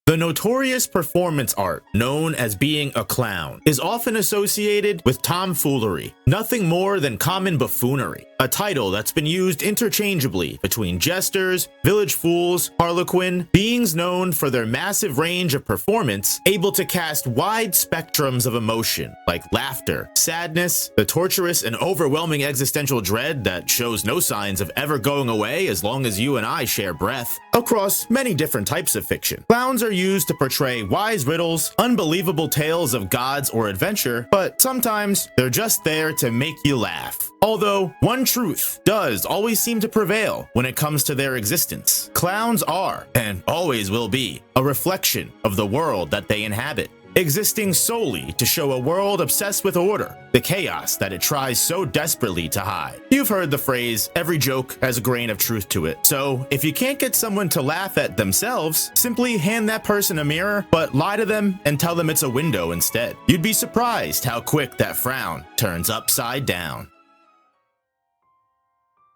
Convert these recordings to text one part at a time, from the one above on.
The notorious performance art, known as being a clown, is often associated with tomfoolery, nothing more than common buffoonery, a title that's been used interchangeably between jesters, village fools, harlequin, beings known for their massive range of performance, able to cast wide spectrums of emotion, like laughter, sadness, the torturous and overwhelming existential dread that shows no signs of ever going away as long as you and I share breath, across many different types of fiction. Clowns are used to portray wise riddles, unbelievable tales of gods or adventure, but sometimes they're just there to make you laugh. Although one truth does always seem to prevail when it comes to their existence. Clowns are, and always will be, a reflection of the world that they inhabit, existing solely to show a world obsessed with order, the chaos that it tries so desperately to hide. You've heard the phrase, every joke has a grain of truth to it. So if you can't get someone to laugh at themselves, simply hand that person a mirror, but lie to them and tell them it's a window instead. You'd be surprised how quick that frown turns upside down.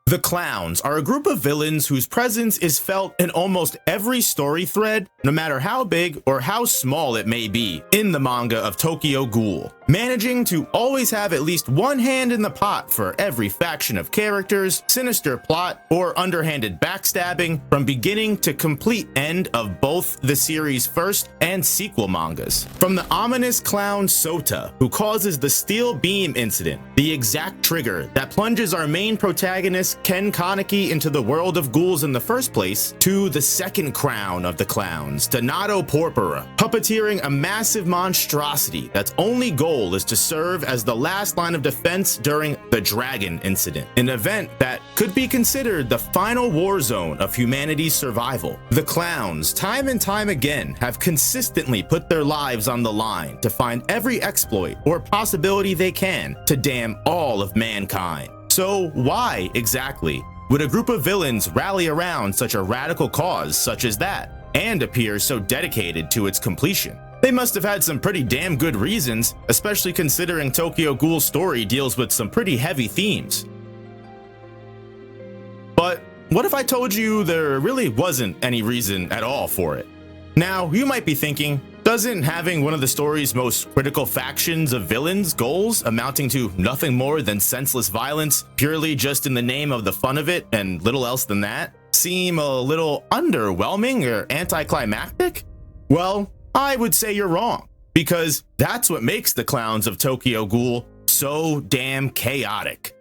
The Clowns are a group of villains whose presence is felt in almost every story thread, no matter how big or how small it may be, in the manga of Tokyo Ghoul, managing to always have at least one hand in the pot for every faction of characters, sinister plot, or underhanded backstabbing from beginning to complete end of both the series' first and sequel mangas. From the ominous clown Sota, who causes the steel beam incident, the exact trigger that plunges our main protagonist Ken Kaneki into the world of ghouls in the first place, to the second crown of the clowns, Donato Porpora, puppeteering a massive monstrosity that's only goal is to serve as the last line of defense during the Dragon incident, an event that could be considered the final war zone of humanity's survival. The clowns, time and time again, have consistently put their lives on the line to find every exploit or possibility they can to damn all of mankind. So why, exactly, would a group of villains rally around such a radical cause such as that, and appear so dedicated to its completion? They must have had some pretty damn good reasons, especially considering Tokyo Ghoul's story deals with some pretty heavy themes. But what if I told you there really wasn't any reason at all for it? Now, you might be thinking, doesn't having one of the story's most critical factions of villains, Ghouls, amounting to nothing more than senseless violence, purely just in the name of the fun of it and little else than that, seem a little underwhelming or anticlimactic? Well, I would say you're wrong, because that's what makes the Clowns of Tokyo Ghoul so damn chaotic.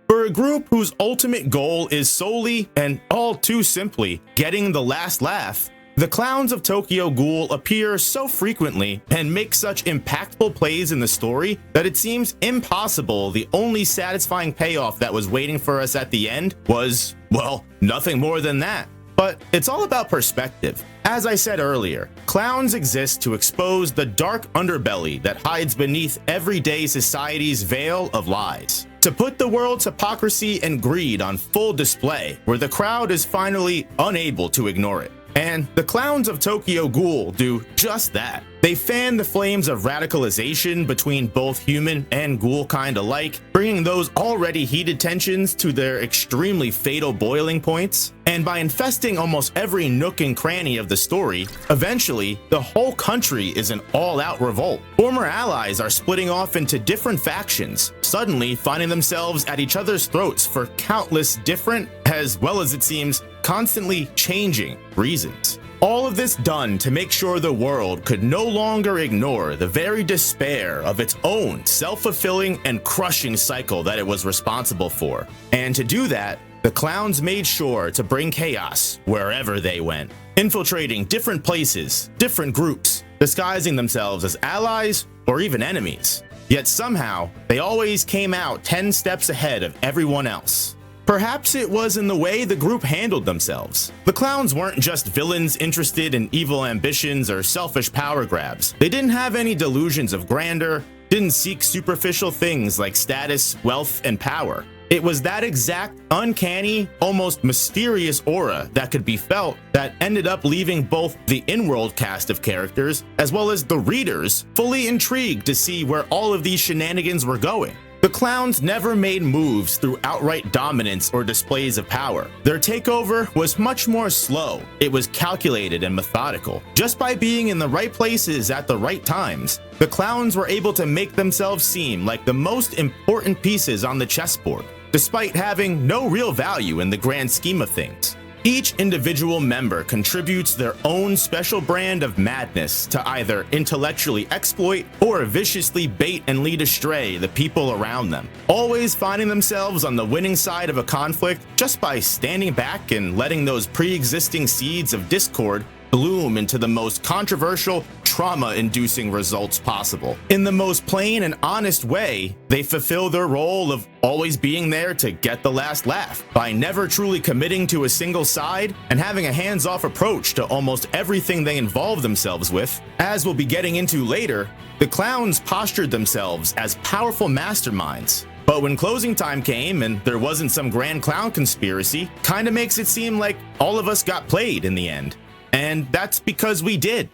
For a group whose ultimate goal is solely, and all too simply, getting the last laugh, the Clowns of Tokyo Ghoul appear so frequently and make such impactful plays in the story that it seems impossible the only satisfying payoff that was waiting for us at the end was, well, nothing more than that. But it's all about perspective. As I said earlier, clowns exist to expose the dark underbelly that hides beneath everyday society's veil of lies, to put the world's hypocrisy and greed on full display where the crowd is finally unable to ignore it. And the Clowns of Tokyo Ghoul do just that. They fan the flames of radicalization between both human and ghoul kind alike, bringing those already heated tensions to their extremely fatal boiling points. And by infesting almost every nook and cranny of the story, eventually, the whole country is an all-out revolt. Former allies are splitting off into different factions, suddenly finding themselves at each other's throats for countless different, as well as it seems, constantly changing reasons. All of this done to make sure the world could no longer ignore the very despair of its own self-fulfilling and crushing cycle that it was responsible for. And to do that, the clowns made sure to bring chaos wherever they went, infiltrating different places, different groups, disguising themselves as allies or even enemies. Yet somehow, they always came out 10 steps ahead of everyone else. Perhaps it was in the way the group handled themselves. The clowns weren't just villains interested in evil ambitions or selfish power grabs. They didn't have any delusions of grandeur, didn't seek superficial things like status, wealth, and power. It was that exact uncanny, almost mysterious aura that could be felt that ended up leaving both the in-world cast of characters as well as the readers fully intrigued to see where all of these shenanigans were going. The clowns never made moves through outright dominance or displays of power. Their takeover was much more slow. It was calculated and methodical. Just by being in the right places at the right times, the clowns were able to make themselves seem like the most important pieces on the chessboard, despite having no real value in the grand scheme of things. Each individual member contributes their own special brand of madness to either intellectually exploit or viciously bait and lead astray the people around them, always finding themselves on the winning side of a conflict just by standing back and letting those pre-existing seeds of discord bloom into the most controversial, trauma-inducing results possible. In the most plain and honest way, they fulfill their role of always being there to get the last laugh by never truly committing to a single side and having a hands-off approach to almost everything they involve themselves with. As we'll be getting into later, the clowns postured themselves as powerful masterminds. But when closing time came and there wasn't some grand clown conspiracy, kinda makes it seem like all of us got played in the end. And that's because we did.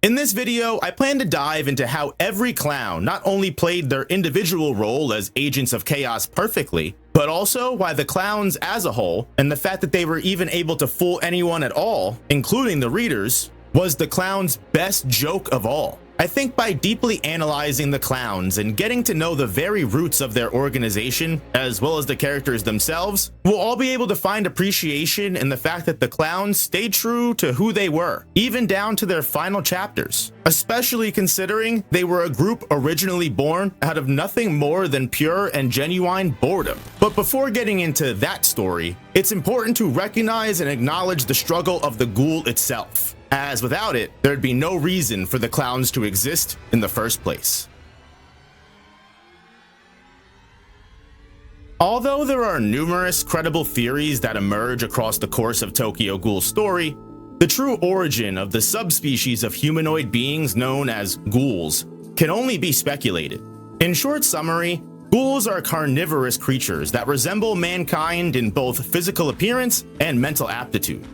In this video, I plan to dive into how every clown not only played their individual role as agents of chaos perfectly, but also why the clowns as a whole, and the fact that they were even able to fool anyone at all, including the readers, was the clowns' best joke of all. I think by deeply analyzing the clowns and getting to know the very roots of their organization, as well as the characters themselves, we'll all be able to find appreciation in the fact that the clowns stayed true to who they were, even down to their final chapters, especially considering they were a group originally born out of nothing more than pure and genuine boredom. But before getting into that story, it's important to recognize and acknowledge the struggle of the ghoul itself, as without it, there'd be no reason for the clowns to exist in the first place. Although there are numerous credible theories that emerge across the course of Tokyo Ghoul's story, the true origin of the subspecies of humanoid beings known as ghouls can only be speculated. In short summary, ghouls are carnivorous creatures that resemble mankind in both physical appearance and mental aptitude.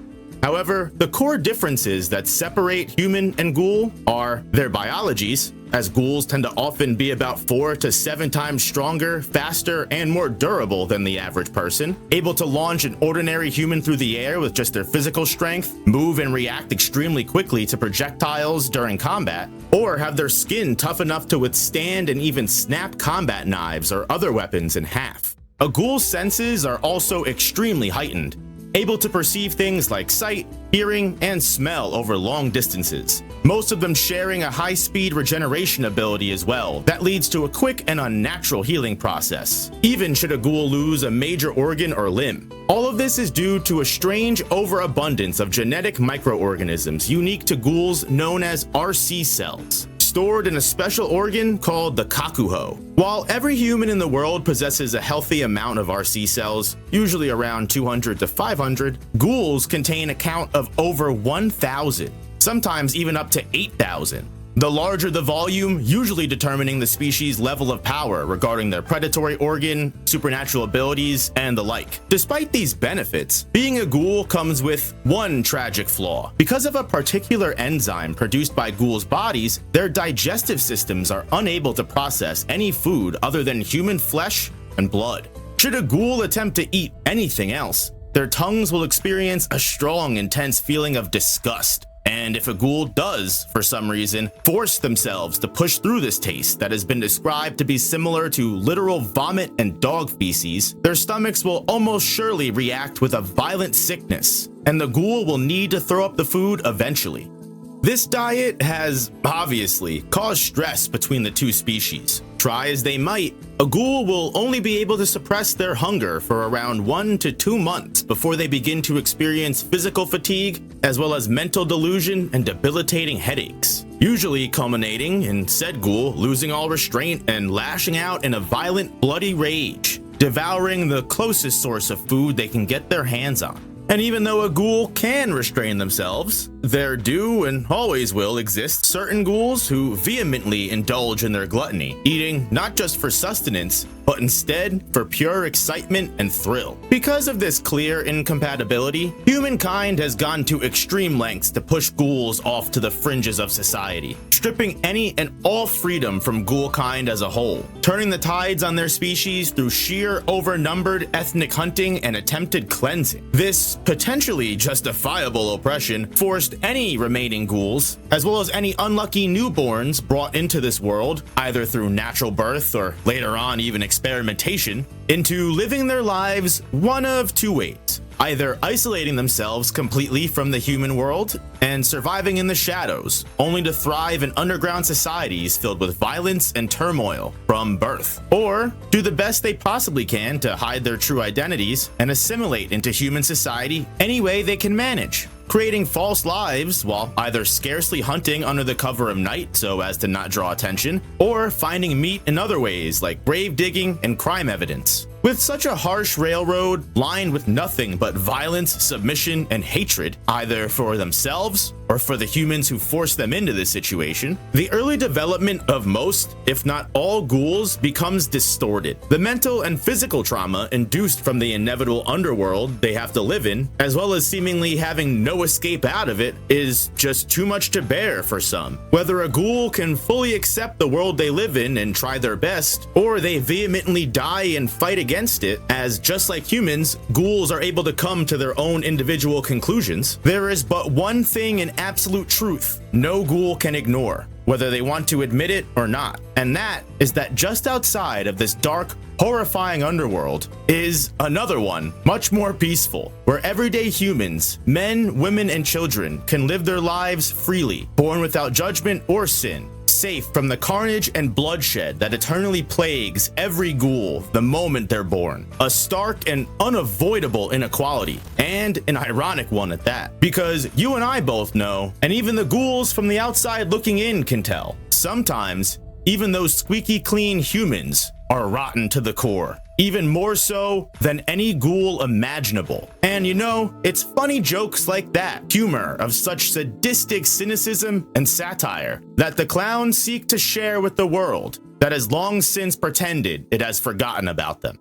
However, the core differences that separate human and ghoul are their biologies, as ghouls tend to often be about 4 to 7 times stronger, faster, and more durable than the average person, able to launch an ordinary human through the air with just their physical strength, move and react extremely quickly to projectiles during combat, or have their skin tough enough to withstand and even snap combat knives or other weapons in half. A ghoul's senses are also extremely heightened, able to perceive things like sight, hearing, and smell over long distances, most of them sharing a high-speed regeneration ability as well that leads to a quick and unnatural healing process, even should a ghoul lose a major organ or limb. All of this is due to a strange overabundance of genetic microorganisms unique to ghouls known as RC cells, stored in a special organ called the kakuho. While every human in the world possesses a healthy amount of RC cells, usually around 200 to 500, ghouls contain a count of over 1,000, sometimes even up to 8,000. The larger the volume, usually determining the species' level of power regarding their predatory organ, supernatural abilities, and the like. Despite these benefits, being a ghoul comes with one tragic flaw. Because of a particular enzyme produced by ghouls' bodies, their digestive systems are unable to process any food other than human flesh and blood. Should a ghoul attempt to eat anything else, their tongues will experience a strong, intense feeling of disgust. And if a ghoul does, for some reason, force themselves to push through this taste that has been described to be similar to literal vomit and dog feces, their stomachs will almost surely react with a violent sickness, and the ghoul will need to throw up the food eventually. This diet has, obviously, caused stress between the two species. Try as they might, a ghoul will only be able to suppress their hunger for around 1 to 2 months before they begin to experience physical fatigue, as well as mental delusion and debilitating headaches, usually culminating in said ghoul losing all restraint and lashing out in a violent, bloody rage, devouring the closest source of food they can get their hands on. And even though a ghoul can restrain themselves, there do and always will exist certain ghouls who vehemently indulge in their gluttony, eating not just for sustenance, but instead for pure excitement and thrill. Because of this clear incompatibility, humankind has gone to extreme lengths to push ghouls off to the fringes of society, stripping any and all freedom from ghoul kind as a whole, turning the tides on their species through sheer overnumbered ethnic hunting and attempted cleansing. This potentially justifiable oppression forced any remaining ghouls, as well as any unlucky newborns brought into this world, either through natural birth or later on even experimentation, into living their lives one of two ways. Either isolating themselves completely from the human world and surviving in the shadows, only to thrive in underground societies filled with violence and turmoil from birth, or do the best they possibly can to hide their true identities and assimilate into human society any way they can manage, creating false lives while either scarcely hunting under the cover of night so as to not draw attention, or finding meat in other ways like grave digging and crime evidence. With such a harsh railroad lined with nothing but violence, submission, and hatred, either for themselves or for the humans who forced them into this situation, the early development of most, if not all, ghouls becomes distorted. The mental and physical trauma induced from the inevitable underworld they have to live in, as well as seemingly having no escape out of it, is just too much to bear for some. Whether a ghoul can fully accept the world they live in and try their best, or they vehemently die and fight against it, as just like humans, ghouls are able to come to their own individual conclusions, there is but one thing in absolute truth no ghoul can ignore, whether they want to admit it or not, and that is that just outside of this dark, horrifying underworld is another one, much more peaceful, where everyday humans, men, women, and children can live their lives freely, born without judgment or sin, safe from the carnage and bloodshed that eternally plagues every ghoul the moment they're born. A stark and unavoidable inequality, and an ironic one at that, because you and I both know, and even the ghouls from the outside looking in can tell, sometimes even those squeaky clean humans are rotten to the core, even more so than any ghoul imaginable. And you know, it's funny jokes like that, humor of such sadistic cynicism and satire, that the clowns seek to share with the world that has long since pretended it has forgotten about them.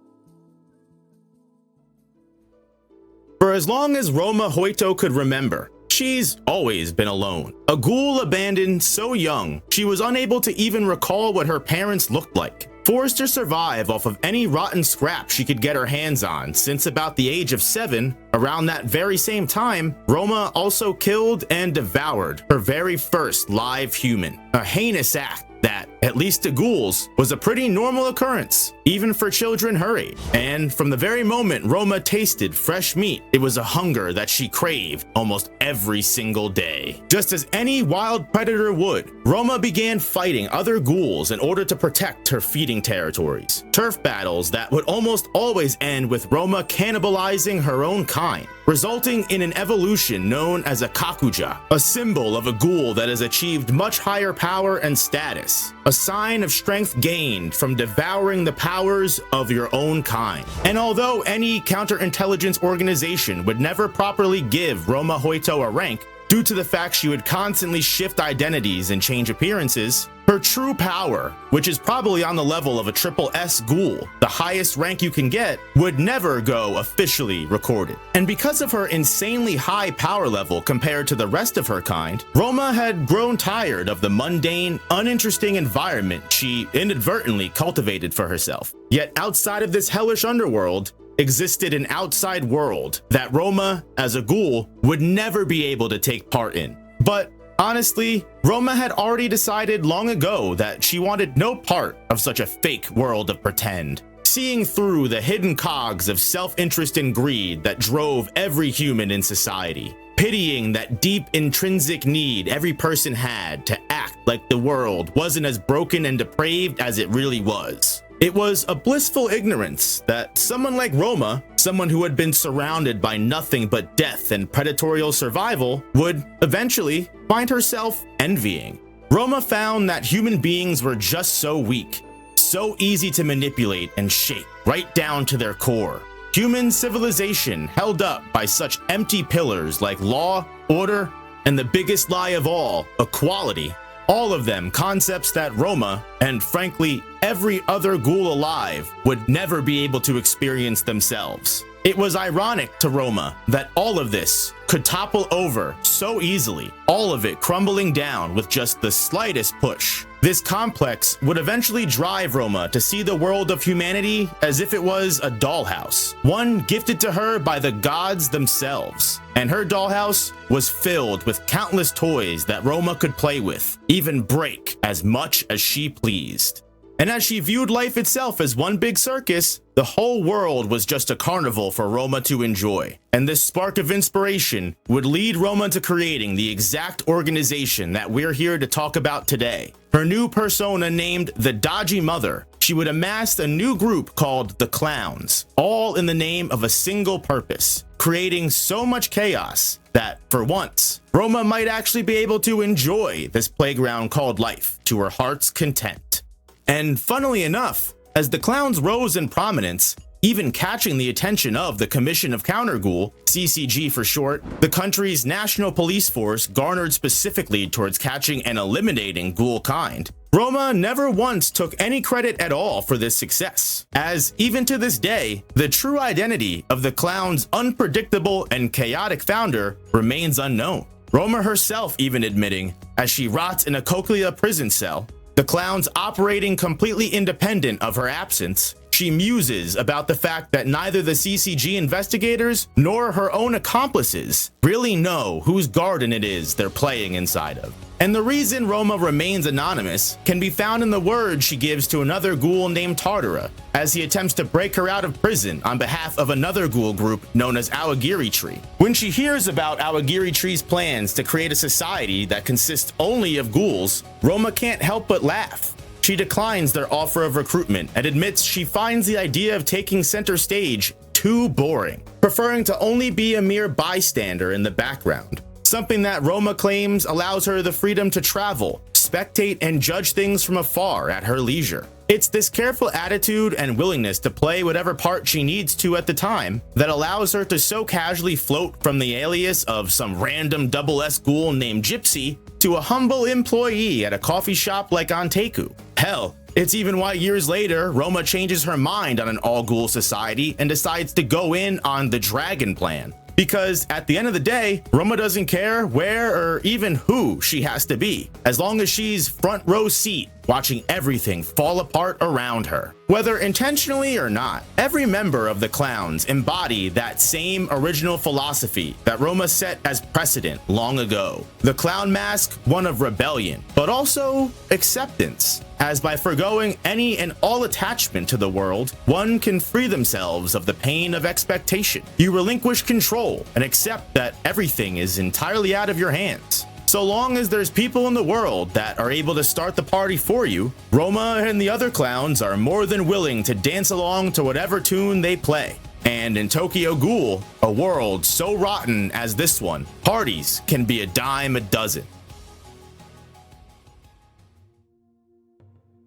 For as long as Roma Hoito could remember, she's always been alone. A ghoul abandoned so young, she was unable to even recall what her parents looked like. Forced to survive off of any rotten scrap she could get her hands on since about the age of 7, around that very same time, Roma also killed and devoured her very first live human. A heinous act that, at least to ghouls, was a pretty normal occurrence, even for children her age. And from the very moment Roma tasted fresh meat, it was a hunger that she craved almost every single day. Just as any wild predator would, Roma began fighting other ghouls in order to protect her feeding territories. Turf battles that would almost always end with Roma cannibalizing her own kind, resulting in an evolution known as a kakuja, a symbol of a ghoul that has achieved much higher power and status, a sign of strength gained from devouring the powers of your own kind. And although any counterintelligence organization would never properly give Roma Hoito a rank, due to the fact she would constantly shift identities and change appearances, her true power, which is probably on the level of a triple S ghoul, the highest rank you can get, would never go officially recorded. And because of her insanely high power level compared to the rest of her kind, Roma had grown tired of the mundane, uninteresting environment she inadvertently cultivated for herself. Yet outside of this hellish underworld, existed an outside world that Roma, as a ghoul, would never be able to take part in. But honestly, Roma had already decided long ago that she wanted no part of such a fake world of pretend. Seeing through the hidden cogs of self-interest and greed that drove every human in society, pitying that deep intrinsic need every person had to act like the world wasn't as broken and depraved as it really was. It was a blissful ignorance that someone like Roma, someone who had been surrounded by nothing but death and predatory survival, would eventually find herself envying. Roma found that human beings were just so weak, so easy to manipulate and shape right down to their core. Human civilization held up by such empty pillars like law, order, and the biggest lie of all, equality. All of them concepts that Roma, and frankly every other ghoul alive, would never be able to experience themselves. It was ironic to Roma that all of this could topple over so easily, all of it crumbling down with just the slightest push. This complex would eventually drive Roma to see the world of humanity as if it was a dollhouse, one gifted to her by the gods themselves. And her dollhouse was filled with countless toys that Roma could play with, even break as much as she pleased. And as she viewed life itself as one big circus, the whole world was just a carnival for Roma to enjoy. And this spark of inspiration would lead Roma to creating the exact organization that we're here to talk about today. Her new persona named the Dodgy Mother, she would amass a new group called the Clowns, all in the name of a single purpose, creating so much chaos that, for once, Roma might actually be able to enjoy this playground called life to her heart's content. And funnily enough, as the Clowns rose in prominence, even catching the attention of the Commission of Counter Ghoul, CCG for short, the country's national police force garnered specifically towards catching and eliminating ghoul kind, Roma never once took any credit at all for this success, as even to this day, the true identity of the Clowns' unpredictable and chaotic founder remains unknown. Roma herself even admitting, as she rots in a Cochlea prison cell, the Clowns operating completely independent of her absence, she muses about the fact that neither the CCG investigators nor her own accomplices really know whose garden it is they're playing inside of. And the reason Roma remains anonymous can be found in the words she gives to another ghoul named Tartara, as he attempts to break her out of prison on behalf of another ghoul group known as Awagiri Tree. When she hears about Awagiri Tree's plans to create a society that consists only of ghouls, Roma can't help but laugh. She declines their offer of recruitment and admits she finds the idea of taking center stage too boring, preferring to only be a mere bystander in the background. Something that Roma claims allows her the freedom to travel, spectate, and judge things from afar at her leisure. It's this careful attitude and willingness to play whatever part she needs to at the time that allows her to so casually float from the alias of some random double S ghoul named Gypsy to a humble employee at a coffee shop like Anteku. Hell, it's even why years later, Roma changes her mind on an all-ghoul society and decides to go in on the Dragon Plan. Because at the end of the day, Roma doesn't care where or even who she has to be, as long as she's front row seat watching everything fall apart around her. Whether intentionally or not, every member of the Clowns embody that same original philosophy that Roma set as precedent long ago. The clown mask, one of rebellion, but also acceptance, as by forgoing any and all attachment to the world, one can free themselves of the pain of expectation. You relinquish control and accept that everything is entirely out of your hands. So long as there's people in the world that are able to start the party for you, Roma and the other Clowns are more than willing to dance along to whatever tune they play. And in Tokyo Ghoul, a world so rotten as this one, parties can be a dime a dozen.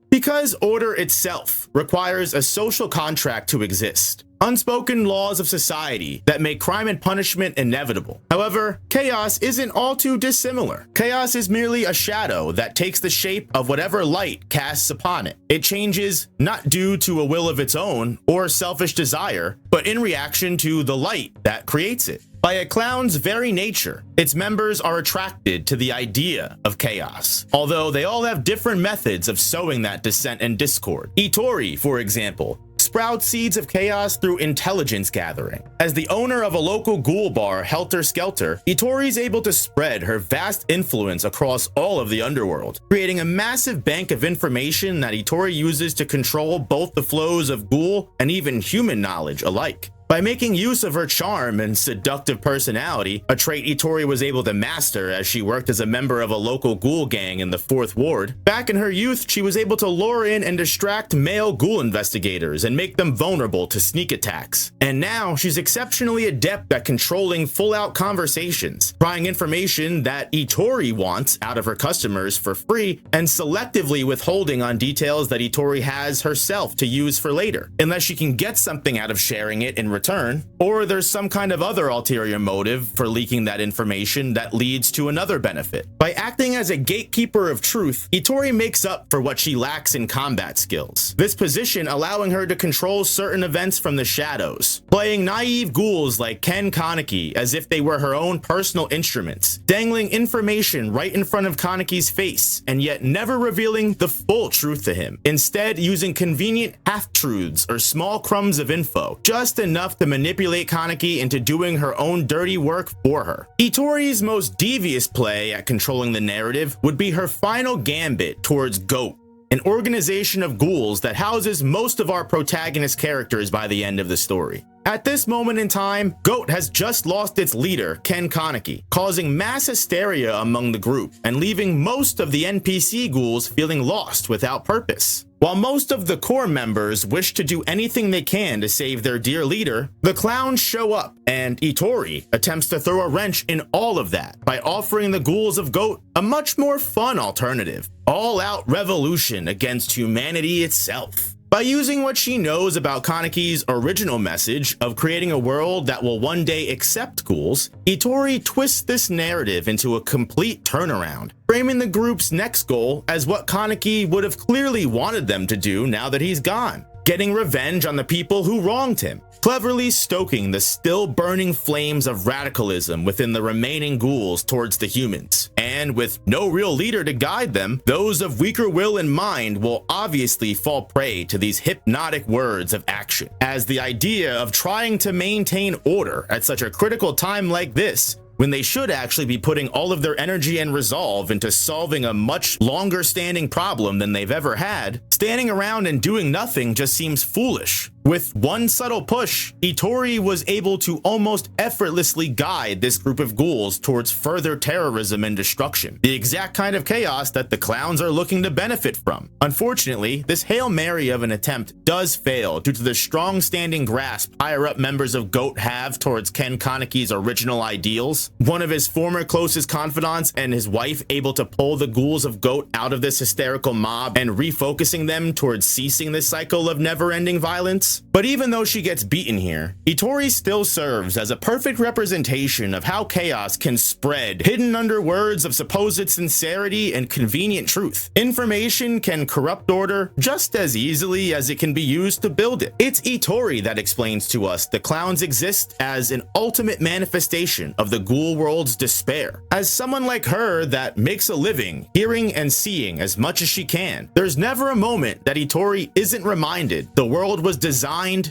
Because order itself requires a social contract to exist, unspoken laws of society that make crime and punishment inevitable. However, chaos isn't all too dissimilar. Chaos is merely a shadow that takes the shape of whatever light casts upon it. It changes not due to a will of its own or selfish desire, but in reaction to the light that creates it. By a clown's very nature, its members are attracted to the idea of chaos, although they all have different methods of sowing that dissent and discord. Itori, for example, sprouts seeds of chaos through intelligence gathering. As the owner of a local ghoul bar, Helter Skelter, Itori is able to spread her vast influence across all of the underworld, creating a massive bank of information that Itori uses to control both the flows of ghoul and even human knowledge alike. By making use of her charm and seductive personality, a trait Itori was able to master as she worked as a member of a local ghoul gang in the 4th Ward, back in her youth she was able to lure in and distract male ghoul investigators and make them vulnerable to sneak attacks. And now she's exceptionally adept at controlling full-out conversations, prying information that Itori wants out of her customers for free, and selectively withholding on details that Itori has herself to use for later, unless she can get something out of sharing it in return, or there's some kind of other ulterior motive for leaking that information that leads to another benefit. By acting as a gatekeeper of truth, Itori makes up for what she lacks in combat skills. This position allowing her to control certain events from the shadows, playing naive ghouls like Ken Kaneki as if they were her own personal instruments, dangling information right in front of Kaneki's face, and yet never revealing the full truth to him. Instead, using convenient half-truths or small crumbs of info, just enough to manipulate Kaneki into doing her own dirty work for her. Itori's most devious play at controlling the narrative would be her final gambit towards Goat, an organization of ghouls that houses most of our protagonist characters by the end of the story. At this moment in time, Goat has just lost its leader, Ken Kaneki, causing mass hysteria among the group and leaving most of the NPC ghouls feeling lost without purpose. While most of the core members wish to do anything they can to save their dear leader, the clowns show up, and Itori attempts to throw a wrench in all of that by offering the ghouls of Goat a much more fun alternative: all-out revolution against humanity itself. By using what she knows about Kaneki's original message of creating a world that will one day accept ghouls, Itori twists this narrative into a complete turnaround, framing the group's next goal as what Kaneki would have clearly wanted them to do now that he's gone: getting revenge on the people who wronged him, cleverly stoking the still burning flames of radicalism within the remaining ghouls towards the humans. And with no real leader to guide them, those of weaker will and mind will obviously fall prey to these hypnotic words of action, as the idea of trying to maintain order at such a critical time like this, when they should actually be putting all of their energy and resolve into solving a much longer standing problem than they've ever had, standing around and doing nothing just seems foolish. With one subtle push, Itori was able to almost effortlessly guide this group of ghouls towards further terrorism and destruction, the exact kind of chaos that the clowns are looking to benefit from. Unfortunately, this Hail Mary of an attempt does fail due to the strong standing grasp higher-up members of Goat have towards Ken Kaneki's original ideals. One of his former closest confidants and his wife able to pull the ghouls of Goat out of this hysterical mob and refocusing them towards ceasing this cycle of never-ending violence. But even though she gets beaten here, Itori still serves as a perfect representation of how chaos can spread hidden under words of supposed sincerity and convenient truth. Information can corrupt order just as easily as it can be used to build it. It's Itori that explains to us the clowns exist as an ultimate manifestation of the ghoul world's despair. As someone like her that makes a living hearing and seeing as much as she can, there's never a moment that Itori isn't reminded the world was designed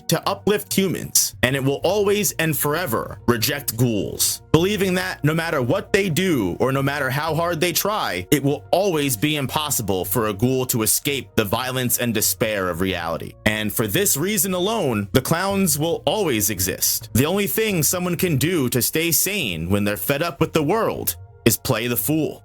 to uplift humans, and it will always and forever reject ghouls, believing that no matter what they do or no matter how hard they try, it will always be impossible for a ghoul to escape the violence and despair of reality. And for this reason alone, the clowns will always exist. The only thing someone can do to stay sane when they're fed up with the world is play the fool.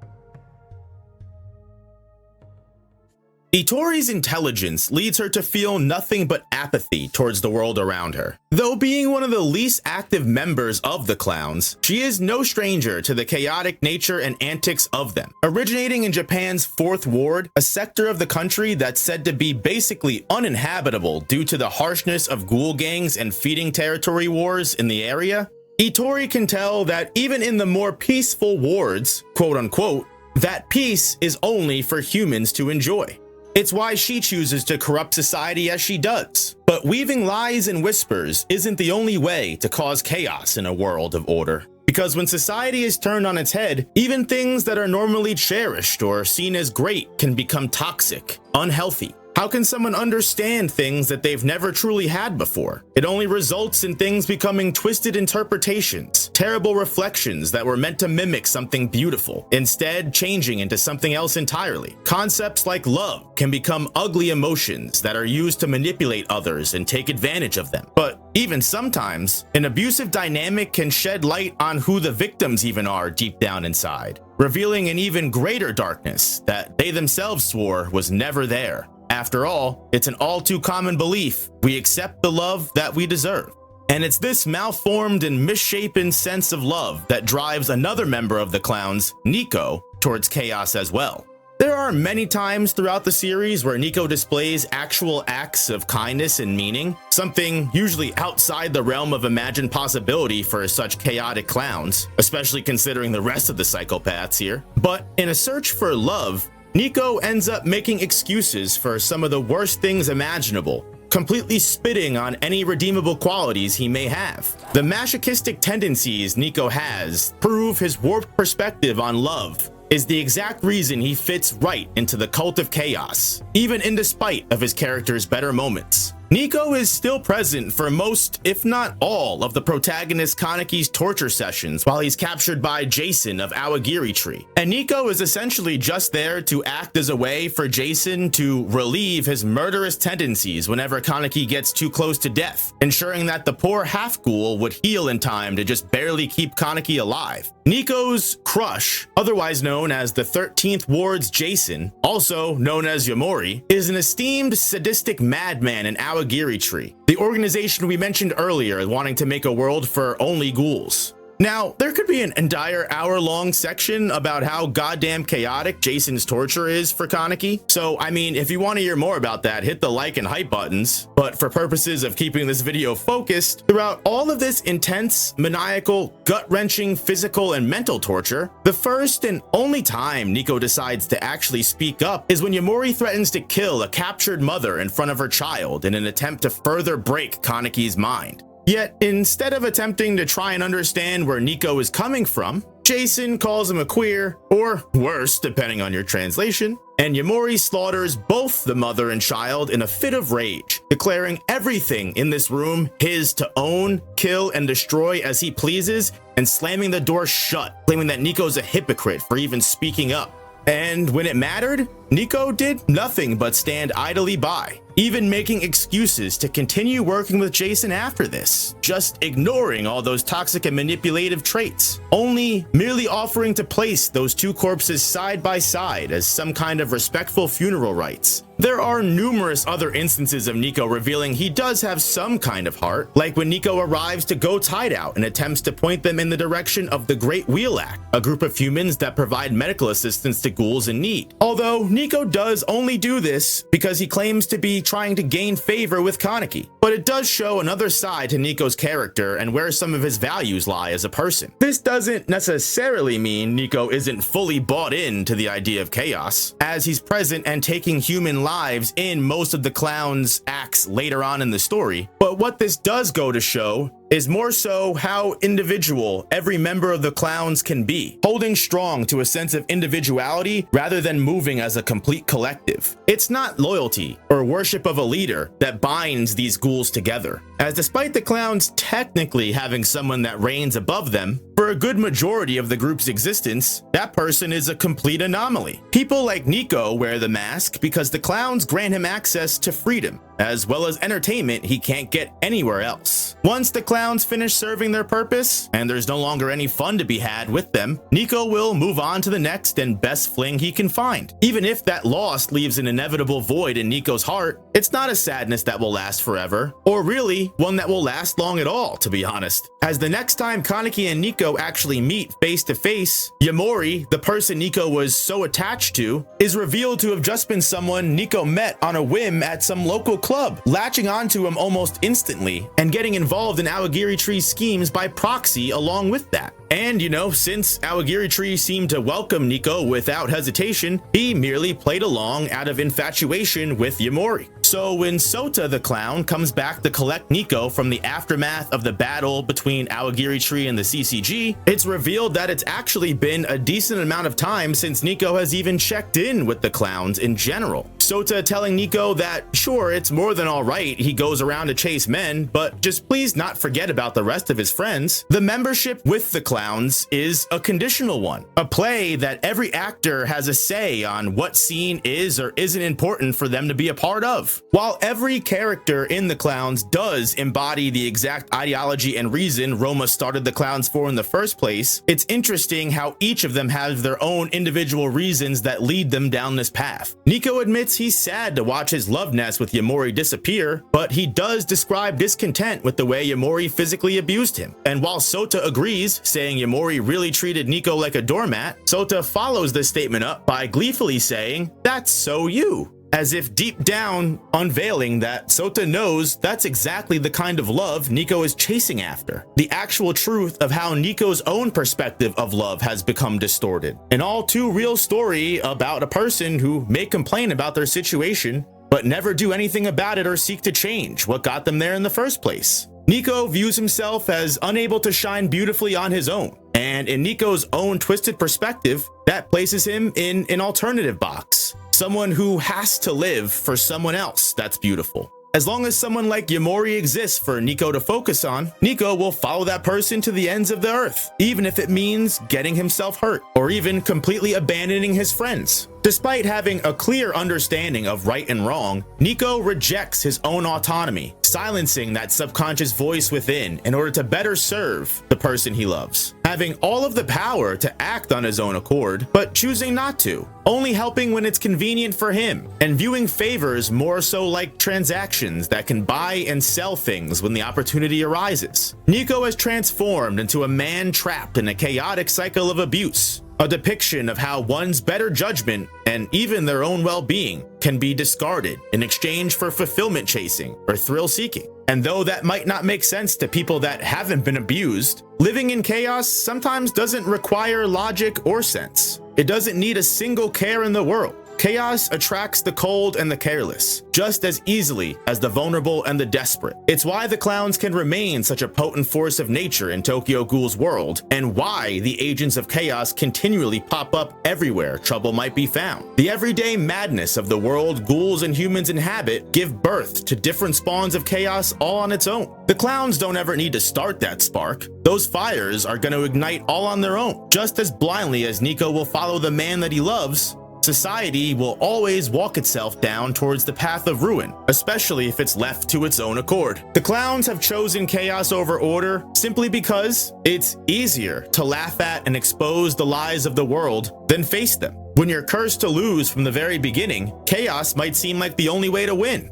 Itori's intelligence leads her to feel nothing but apathy towards the world around her. Though being one of the least active members of the clowns, she is no stranger to the chaotic nature and antics of them. Originating in Japan's 4th Ward, a sector of the country that's said to be basically uninhabitable due to the harshness of ghoul gangs and feeding territory wars in the area, Itori can tell that even in the more peaceful wards, quote unquote, that peace is only for humans to enjoy. It's why she chooses to corrupt society as she does. But weaving lies and whispers isn't the only way to cause chaos in a world of order. Because when society is turned on its head, even things that are normally cherished or seen as great can become toxic, unhealthy. How can someone understand things that they've never truly had before? It only results in things becoming twisted interpretations, terrible reflections that were meant to mimic something beautiful, instead changing into something else entirely. Concepts like love can become ugly emotions that are used to manipulate others and take advantage of them. But even sometimes, an abusive dynamic can shed light on who the victims even are deep down inside, revealing an even greater darkness that they themselves swore was never there. After all, it's an all too common belief we accept the love that we deserve. And it's this malformed and misshapen sense of love that drives another member of the clowns, Nico, towards chaos as well. There There are many times throughout the series where Nico displays actual acts of kindness and meaning, something usually outside the realm of imagined possibility for such chaotic clowns, especially considering the rest of the psychopaths here. But in a search for love, Nico ends up making excuses for some of the worst things imaginable, completely spitting on any redeemable qualities he may have. The masochistic tendencies Nico has prove his warped perspective on love is the exact reason he fits right into the cult of chaos, even in despite of his character's better moments. Nico is still present for most, if not all, of the protagonist Kaneki's torture sessions while he's captured by Jason of Awagiri Tree. And Nico is essentially just there to act as a way for Jason to relieve his murderous tendencies whenever Kaneki gets too close to death, ensuring that the poor half-ghoul would heal in time to just barely keep Kaneki alive. Nico's crush, otherwise known as the 13th Ward's Jason, also known as Yomori, is an esteemed sadistic madman in Awagiri Tree, the organization we mentioned earlier wanting to make a world for only ghouls. Now, there could be an entire hour-long section about how goddamn chaotic Jason's torture is for Kaneki. So, I mean, if you want to hear more about that, hit the like and hype buttons. But for purposes of keeping this video focused, throughout all of this intense, maniacal, gut-wrenching physical and mental torture, the first and only time Nico decides to actually speak up is when Yomori threatens to kill a captured mother in front of her child in an attempt to further break Kaneki's mind. Yet, instead of attempting to try and understand where Nico is coming from, Jason calls him a queer, or worse, depending on your translation, and Yomori slaughters both the mother and child in a fit of rage, declaring everything in this room his to own, kill, and destroy as he pleases, and slamming the door shut, claiming that Nico's a hypocrite for even speaking up. And when it mattered, Nico did nothing but stand idly by, even making excuses to continue working with Jason after this, just ignoring all those toxic and manipulative traits, only merely offering to place those two corpses side by side as some kind of respectful funeral rites. There are numerous other instances of Nico revealing he does have some kind of heart, like when Nico arrives to Goat's hideout and attempts to point them in the direction of the Great Wheel Act, a group of humans that provide medical assistance to ghouls in need. Although Nico does only do this because he claims to be trying to gain favor with Kaneki, but it does show another side to Nico's character and where some of his values lie as a person. This doesn't necessarily mean Nico isn't fully bought into the idea of chaos, as he's present and taking human lives in most of the clown's acts later on in the story. But what this does go to show is more so how individual every member of the clowns can be, holding strong to a sense of individuality rather than moving as a complete collective. It's not loyalty or worship of a leader that binds these ghouls together, as despite the clowns technically having someone that reigns above them, for a good majority of the group's existence, that person is a complete anomaly. People like Nico wear the mask because the clowns grant him access to freedom, as well as entertainment he can't get anywhere else. Once the clowns finish serving their purpose, and there's no longer any fun to be had with them, Nico will move on to the next and best fling he can find. Even if that loss leaves an inevitable void in Nico's heart, it's not a sadness that will last forever, or really one that will last long at all, to be honest. As the next time Kaneki and Nico actually meet face to face, Yomori, the person Nico was so attached to, is revealed to have just been someone Nico met on a whim at some local club, latching onto him almost instantly and getting involved in Awagiri Tree's schemes by proxy along with that. And, you know, since Awagiri Tree seemed to welcome Nico without hesitation, he merely played along out of infatuation with Yomori. So when Sota the clown comes back to collect Nico from the aftermath of the battle between Awagiri Tree and the CCG, it's revealed that it's actually been a decent amount of time since Nico has even checked in with the clowns in general. Sota telling Nico that, sure, it's more than alright he goes around to chase men, but just please not forget about the rest of his friends. The membership with the clowns is a conditional one, a play that every actor has a say on what scene is or isn't important for them to be a part of. love. While every character in the clowns does embody the exact ideology and reason Roma started the clowns for in the first place, it's interesting how each of them has their own individual reasons that lead them down this path. Nico admits he's sad to watch his love nest with Yamori disappear, but he does describe discontent with the way Yamori physically abused him. And while Sota agrees, saying Yamori really treated Nico like a doormat, Sota follows this statement up by gleefully saying, "That's so you." As if deep down unveiling that Sota knows that's exactly the kind of love Nico is chasing after. The actual truth of how Nico's own perspective of love has become distorted. An all too real story about a person who may complain about their situation, but never do anything about it or seek to change what got them there in the first place. Nico views himself as unable to shine beautifully on his own, and in Nico's own twisted perspective, that places him in an alternative box. Someone who has to live for someone else that's beautiful. As long as someone like Yamori exists for Nico to focus on, Nico will follow that person to the ends of the earth, even if it means getting himself hurt, or even completely abandoning his friends. Despite having a clear understanding of right and wrong, Nico rejects his own autonomy, silencing that subconscious voice within in order to better serve the person he loves. Having all of the power to act on his own accord, but choosing not to, only helping when it's convenient for him, and viewing favors more so like transactions that can buy and sell things when the opportunity arises. Nico has transformed into a man trapped in a chaotic cycle of abuse. A depiction of how one's better judgment and even their own well-being can be discarded in exchange for fulfillment chasing or thrill seeking. And though that might not make sense to people that haven't been abused, living in chaos sometimes doesn't require logic or sense. It doesn't need a single care in the world. Chaos attracts the cold and the careless, just as easily as the vulnerable and the desperate. It's why the clowns can remain such a potent force of nature in Tokyo Ghoul's world, and why the agents of chaos continually pop up everywhere trouble might be found. The everyday madness of the world ghouls and humans inhabit give birth to different spawns of chaos all on its own. The clowns don't ever need to start that spark. Those fires are going to ignite all on their own. Just as blindly as Nico will follow the man that he loves, society will always walk itself down towards the path of ruin, especially if it's left to its own accord. The clowns have chosen chaos over order simply because it's easier to laugh at and expose the lies of the world than face them. When you're cursed to lose from the very beginning, chaos might seem like the only way to win.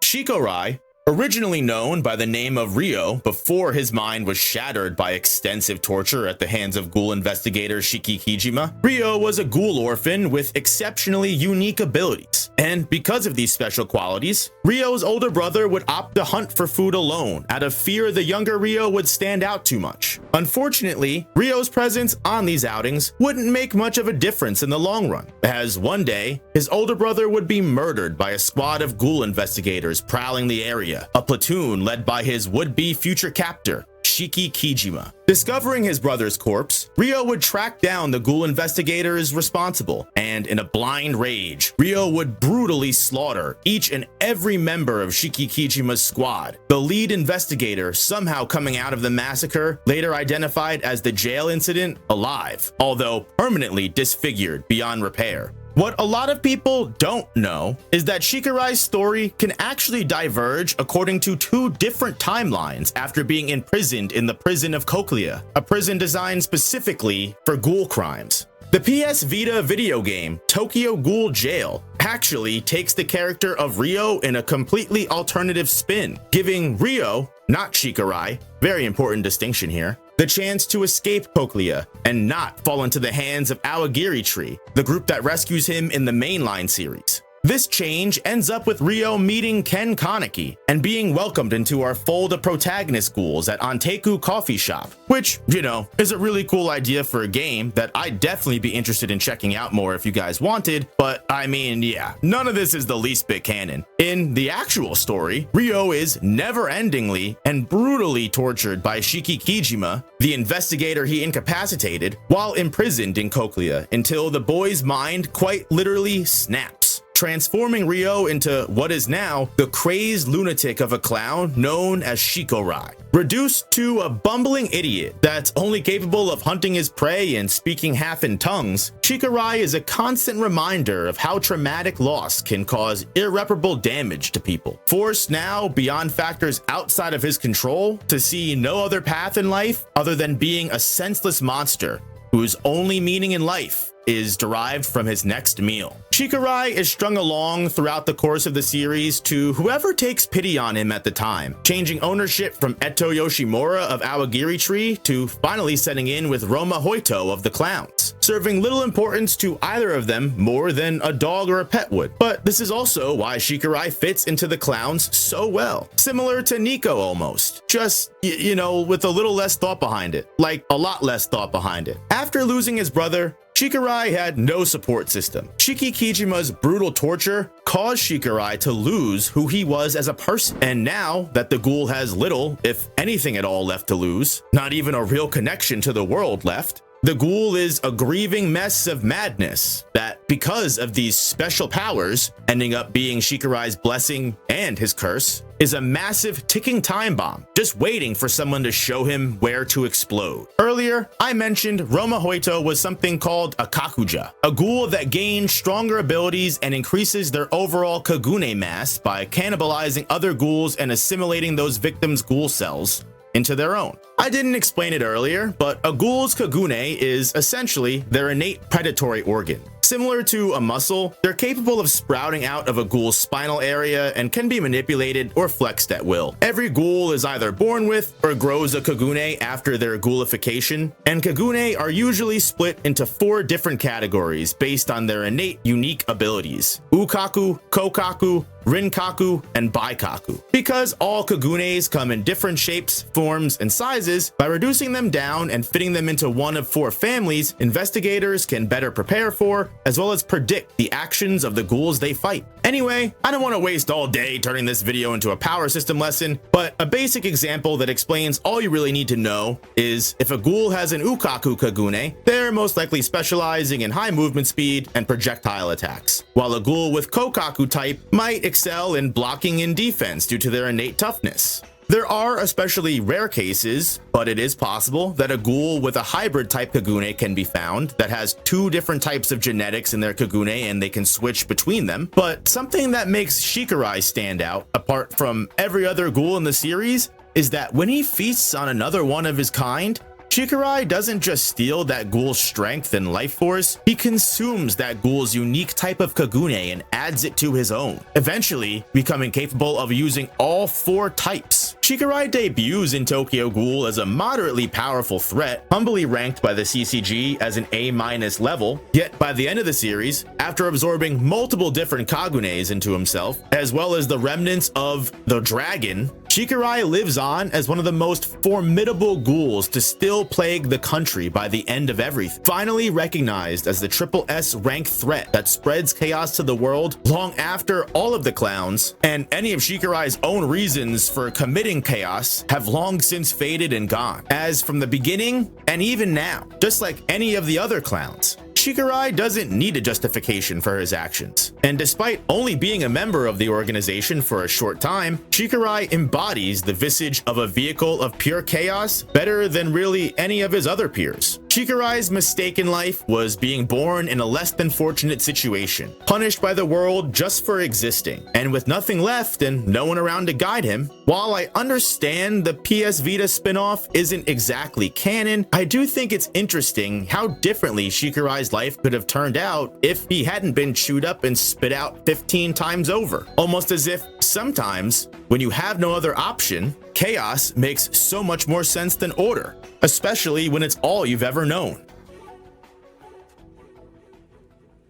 Shikorae, originally known by the name of Ryo before his mind was shattered by extensive torture at the hands of ghoul investigator Shikikijima, Ryo was a ghoul orphan with exceptionally unique abilities. And because of these special qualities, Ryo's older brother would opt to hunt for food alone out of fear the younger Ryo would stand out too much. Unfortunately, Ryo's presence on these outings wouldn't make much of a difference in the long run, as one day, his older brother would be murdered by a squad of ghoul investigators prowling the area, a platoon led by his would-be future captor, Shikikijima. Discovering his brother's corpse, Ryo would track down the ghoul investigators responsible, and in a blind rage, Ryo would brutally slaughter each and every member of Shikikijima's squad. The lead investigator, somehow coming out of the massacre, later identified as the jail incident, alive, although permanently disfigured beyond repair. What a lot of people don't know is that Shikorae's story can actually diverge according to two different timelines after being imprisoned in the prison of Cochlea, a prison designed specifically for ghoul crimes. The PS Vita video game, Tokyo Ghoul Jail, actually takes the character of Ryo in a completely alternative spin, giving Ryo, not Shikorae, very important distinction here, the chance to escape Cochlea and not fall into the hands of Awagiri Tree, the group that rescues him in the mainline series. This change ends up with Ryo meeting Ken Kaneki and being welcomed into our fold of protagonist ghouls at Anteku Coffee Shop, which, you know, is a really cool idea for a game that I'd definitely be interested in checking out more if you guys wanted, but I mean, yeah, none of this is the least bit canon. In the actual story, Ryo is never-endingly and brutally tortured by Shikikijima, the investigator he incapacitated, while imprisoned in Cochlea until the boy's mind quite literally snaps, transforming Ryo into what is now the crazed lunatic of a clown known as Shikorae. Reduced to a bumbling idiot that's only capable of hunting his prey and speaking half in tongues, Shikorae is a constant reminder of how traumatic loss can cause irreparable damage to people. Forced now, beyond factors outside of his control, to see no other path in life other than being a senseless monster whose only meaning in life is derived from his next meal. Shikorae is strung along throughout the course of the series to whoever takes pity on him at the time, changing ownership from Eto Yoshimura of Awagiri Tree to finally setting in with Roma Hoito of the Clowns, serving little importance to either of them more than a dog or a pet would. But this is also why Shikorae fits into the Clowns so well. Similar to Nico almost, just, you know, with a little less thought behind it, like a lot less thought behind it. After losing his brother, Shikorae had no support system. Shiki Kijima's brutal torture caused Shikorae to lose who he was as a person. And now that the ghoul has little, if anything at all, left to lose, not even a real connection to the world left, the ghoul is a grieving mess of madness that, because of these special powers, ending up being Shikorae's blessing and his curse, is a massive ticking time bomb, just waiting for someone to show him where to explode. Earlier, I mentioned Roma Hoito was something called a kakuja, a ghoul that gains stronger abilities and increases their overall kagune mass by cannibalizing other ghouls and assimilating those victims' ghoul cells into their own. I didn't explain it earlier, but a ghoul's kagune is essentially their innate predatory organ. Similar to a muscle, they're capable of sprouting out of a ghoul's spinal area and can be manipulated or flexed at will. Every ghoul is either born with or grows a kagune after their ghoulification, and kagune are usually split into 4 different categories based on their innate unique abilities: ukaku, kokaku, rinkaku, and baikaku. Because all kagunes come in different shapes, forms, and sizes, by reducing them down and fitting them into one of 4 families, investigators can better prepare for, as well as predict the actions of the ghouls they fight. Anyway, I don't want to waste all day turning this video into a power system lesson, but a basic example that explains all you really need to know is if a ghoul has an ukaku kagune, they're most likely specializing in high movement speed and projectile attacks, while a ghoul with kokaku type might excel in blocking and defense due to their innate toughness. There are especially rare cases, but it is possible that a ghoul with a hybrid type kagune can be found that has 2 different types of genetics in their kagune and they can switch between them. But something that makes Shikorae stand out, apart from every other ghoul in the series, is that when he feasts on another one of his kind, Shikorae doesn't just steal that ghoul's strength and life force, he consumes that ghoul's unique type of kagune and adds it to his own, eventually becoming capable of using all 4 types. Shikorae debuts in Tokyo Ghoul as a moderately powerful threat, humbly ranked by the CCG as an A- level, yet by the end of the series, after absorbing multiple different kagunes into himself, as well as the remnants of the dragon, Shikorae lives on as one of the most formidable ghouls to still plague the country by the end of everything. Finally recognized as the triple S rank threat that spreads chaos to the world long after all of the clowns and any of Shikorae's own reasons for committing chaos have long since faded and gone. As from the beginning and even now, just like any of the other clowns, Shikorae doesn't need a justification for his actions. And despite only being a member of the organization for a short time, Shikorae embodies the visage of a vehicle of pure chaos better than really any of his other peers. Shikorae's mistake in life was being born in a less than fortunate situation, punished by the world just for existing, and with nothing left and no one around to guide him. While I understand the PS Vita spinoff isn't exactly canon, I do think it's interesting how differently Shikorae's life could have turned out if he hadn't been chewed up and spit out 15 times over. Almost as if sometimes, when you have no other option, chaos makes so much more sense than order, especially when it's all you've ever known.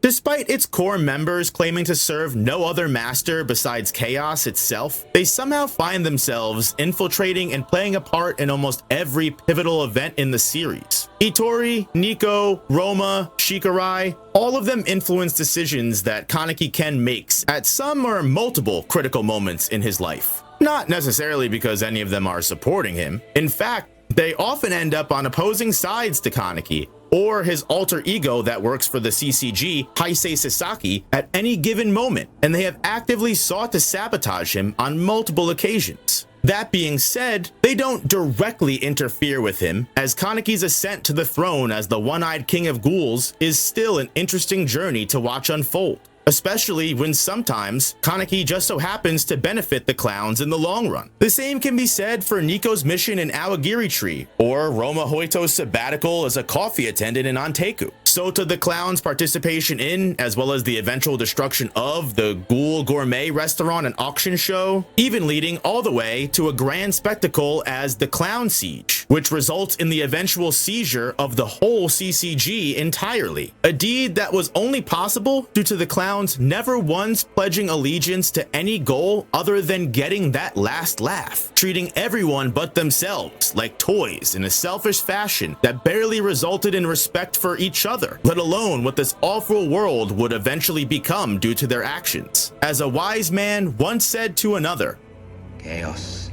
Despite its core members claiming to serve no other master besides chaos itself, they somehow find themselves infiltrating and playing a part in almost every pivotal event in the series. Itori, Nico, Roma, Shikorae, all of them influence decisions that Kaneki Ken makes at some or multiple critical moments in his life. Not necessarily because any of them are supporting him. In fact, they often end up on opposing sides to Kaneki, or his alter ego that works for the CCG, Heisei Sasaki, at any given moment, and they have actively sought to sabotage him on multiple occasions. That being said, they don't directly interfere with him, as Kaneki's ascent to the throne as the one-eyed king of ghouls is still an interesting journey to watch unfold, especially when sometimes Kaneki just so happens to benefit the clowns in the long run. The same can be said for Nico's mission in Awagiri Tree, or Roma Hoito's sabbatical as a coffee attendant in Anteku. Sota the Clown's participation in, as well as the eventual destruction of, the Ghoul Gourmet restaurant and auction show, even leading all the way to a grand spectacle as the Clown Siege, which results in the eventual seizure of the whole CCG entirely. A deed that was only possible due to the clowns never once pledging allegiance to any goal other than getting that last laugh, treating everyone but themselves like toys in a selfish fashion that barely resulted in respect for each other, let alone what this awful world would eventually become due to their actions. As a wise man once said to another, "Chaos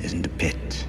isn't a pit.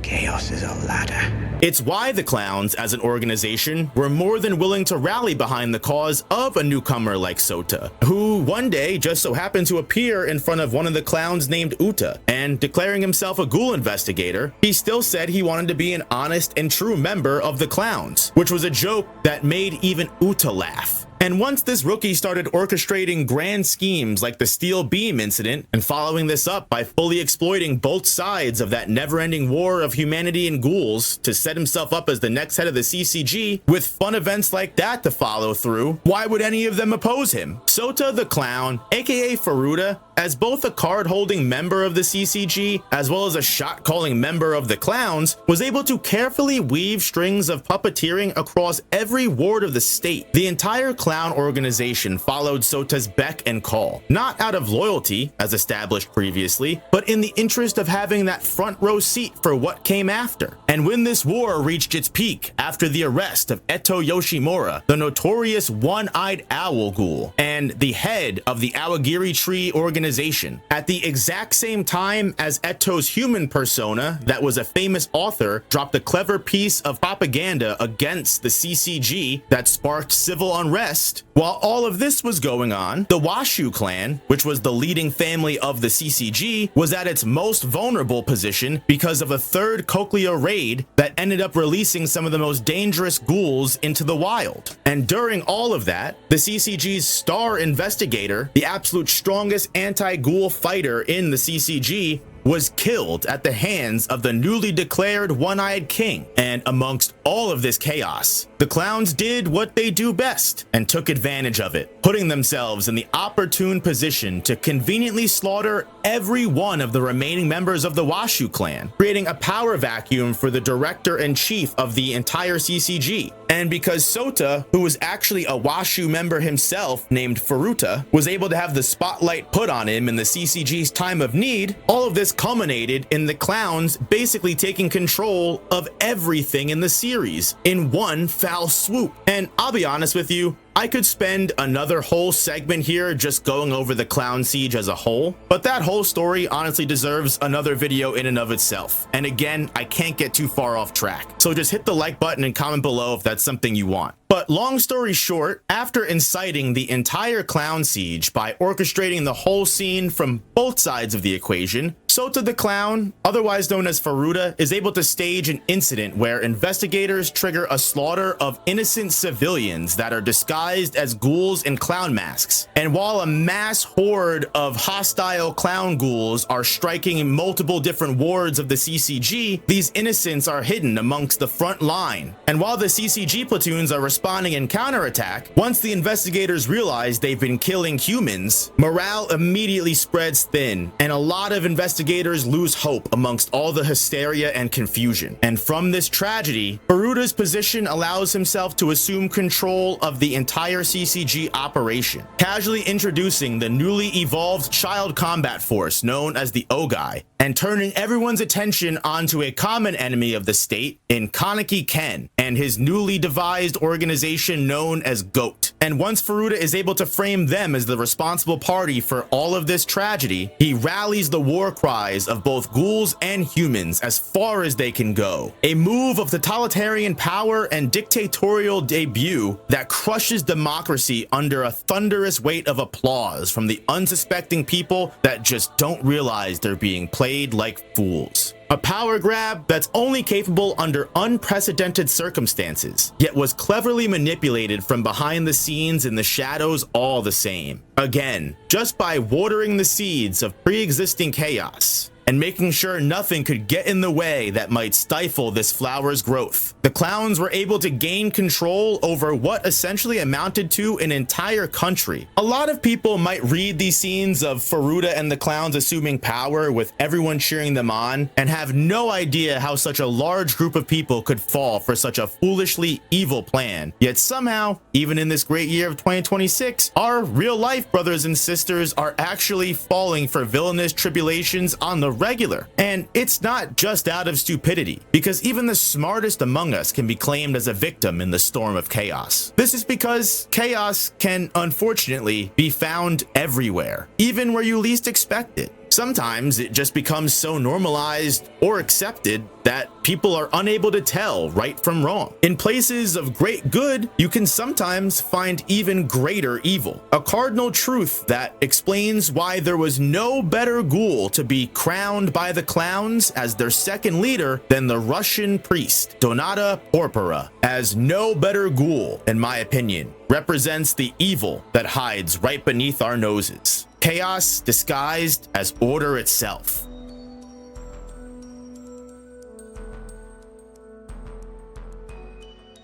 Chaos is a ladder." It's why the clowns, as an organization, were more than willing to rally behind the cause of a newcomer like Sota, who one day just so happened to appear in front of one of the clowns named Uta, and declaring himself a ghoul investigator, he still said he wanted to be an honest and true member of the clowns, which was a joke that made even Uta laugh. And once this rookie started orchestrating grand schemes like the Steel Beam incident, and following this up by fully exploiting both sides of that never-ending war of humanity and ghouls to set himself up as the next head of the CCG, with fun events like that to follow through, why would any of them oppose him? Sota the Clown, aka Furuta, as both a card-holding member of the CCG, as well as a shot-calling member of the clowns, was able to carefully weave strings of puppeteering across every ward of the state. The entire clown organization followed Sota's beck and call, not out of loyalty, as established previously, but in the interest of having that front row seat for what came after. And when this war reached its peak after the arrest of Eto Yoshimura, the notorious one-eyed owl ghoul, and the head of the Awagiri Tree organization, at the exact same time as Eto's human persona, that was a famous author, dropped a clever piece of propaganda against the CCG that sparked civil unrest. While all of this was going on, the Washu clan, which was the leading family of the CCG, was at its most vulnerable position because of a third Cochlea raid that ended up releasing some of the most dangerous ghouls into the wild. And during all of that, the CCG's star investigator, the absolute strongest anti-ghoul fighter in the CCG, was killed at the hands of the newly declared one-eyed king. And amongst all of this chaos, the clowns did what they do best and took advantage of it, putting themselves in the opportune position to conveniently slaughter every one of the remaining members of the Washu clan, creating a power vacuum for the director and chief of the entire CCG. And because Sota, who was actually a Washu member himself named Furuta, was able to have the spotlight put on him in the CCG's time of need, all of this culminated in the clowns basically taking control of everything in the series in one foul swoop. And I'll be honest with you, I could spend another whole segment here just going over the Clown Siege as a whole, but that whole story honestly deserves another video in and of itself. And again, I can't get too far off track, so just hit the like button and comment below if that's something you want. But long story short, after inciting the entire Clown Siege by orchestrating the whole scene from both sides of the equation, Sota the Clown, otherwise known as Furuta, is able to stage an incident where investigators trigger a slaughter of innocent civilians that are disguised as ghouls in clown masks. And while a mass horde of hostile clown ghouls are striking in multiple different wards of the CCG, these innocents are hidden amongst the front line. And while the CCG platoons are responding in counterattack, once the investigators realize they've been killing humans, morale immediately spreads thin, and a lot of investigators lose hope amongst all the hysteria and confusion. And from this tragedy, Furuta's position allows himself to assume control of the entire entire CCG operation, casually introducing the newly evolved child combat force known as the Ogai, and turning everyone's attention onto a common enemy of the state in Kaneki Ken and his newly devised organization known as GOAT. And once Furuta is able to frame them as the responsible party for all of this tragedy, he rallies the war cries of both ghouls and humans as far as they can go. A move of totalitarian power and dictatorial debut that crushes democracy under a thunderous weight of applause from the unsuspecting people that just don't realize they're being played like fools. A power grab that's only capable under unprecedented circumstances, yet was cleverly manipulated from behind the scenes in the shadows all the same. Again, just by watering the seeds of pre-existing chaos and making sure nothing could get in the way that might stifle this flower's growth, the clowns were able to gain control over what essentially amounted to an entire country. A lot of people might read these scenes of Furuta and the clowns assuming power with everyone cheering them on and have no idea how such a large group of people could fall for such a foolishly evil plan. Yet somehow, even in this great year of 2026, our real life brothers and sisters are actually falling for villainous tribulations on the regular. And it's not just out of stupidity, because even the smartest among us can be claimed as a victim in the storm of chaos. This is because chaos can unfortunately be found everywhere, even where you least expect it. Sometimes it just becomes so normalized or accepted that people are unable to tell right from wrong. In places of great good, you can sometimes find even greater evil. A cardinal truth that explains why there was no better ghoul to be crowned by the clowns as their second leader than the Russian priest, Donata Porpora, as no better ghoul, in my opinion, represents the evil that hides right beneath our noses. Chaos disguised as order itself.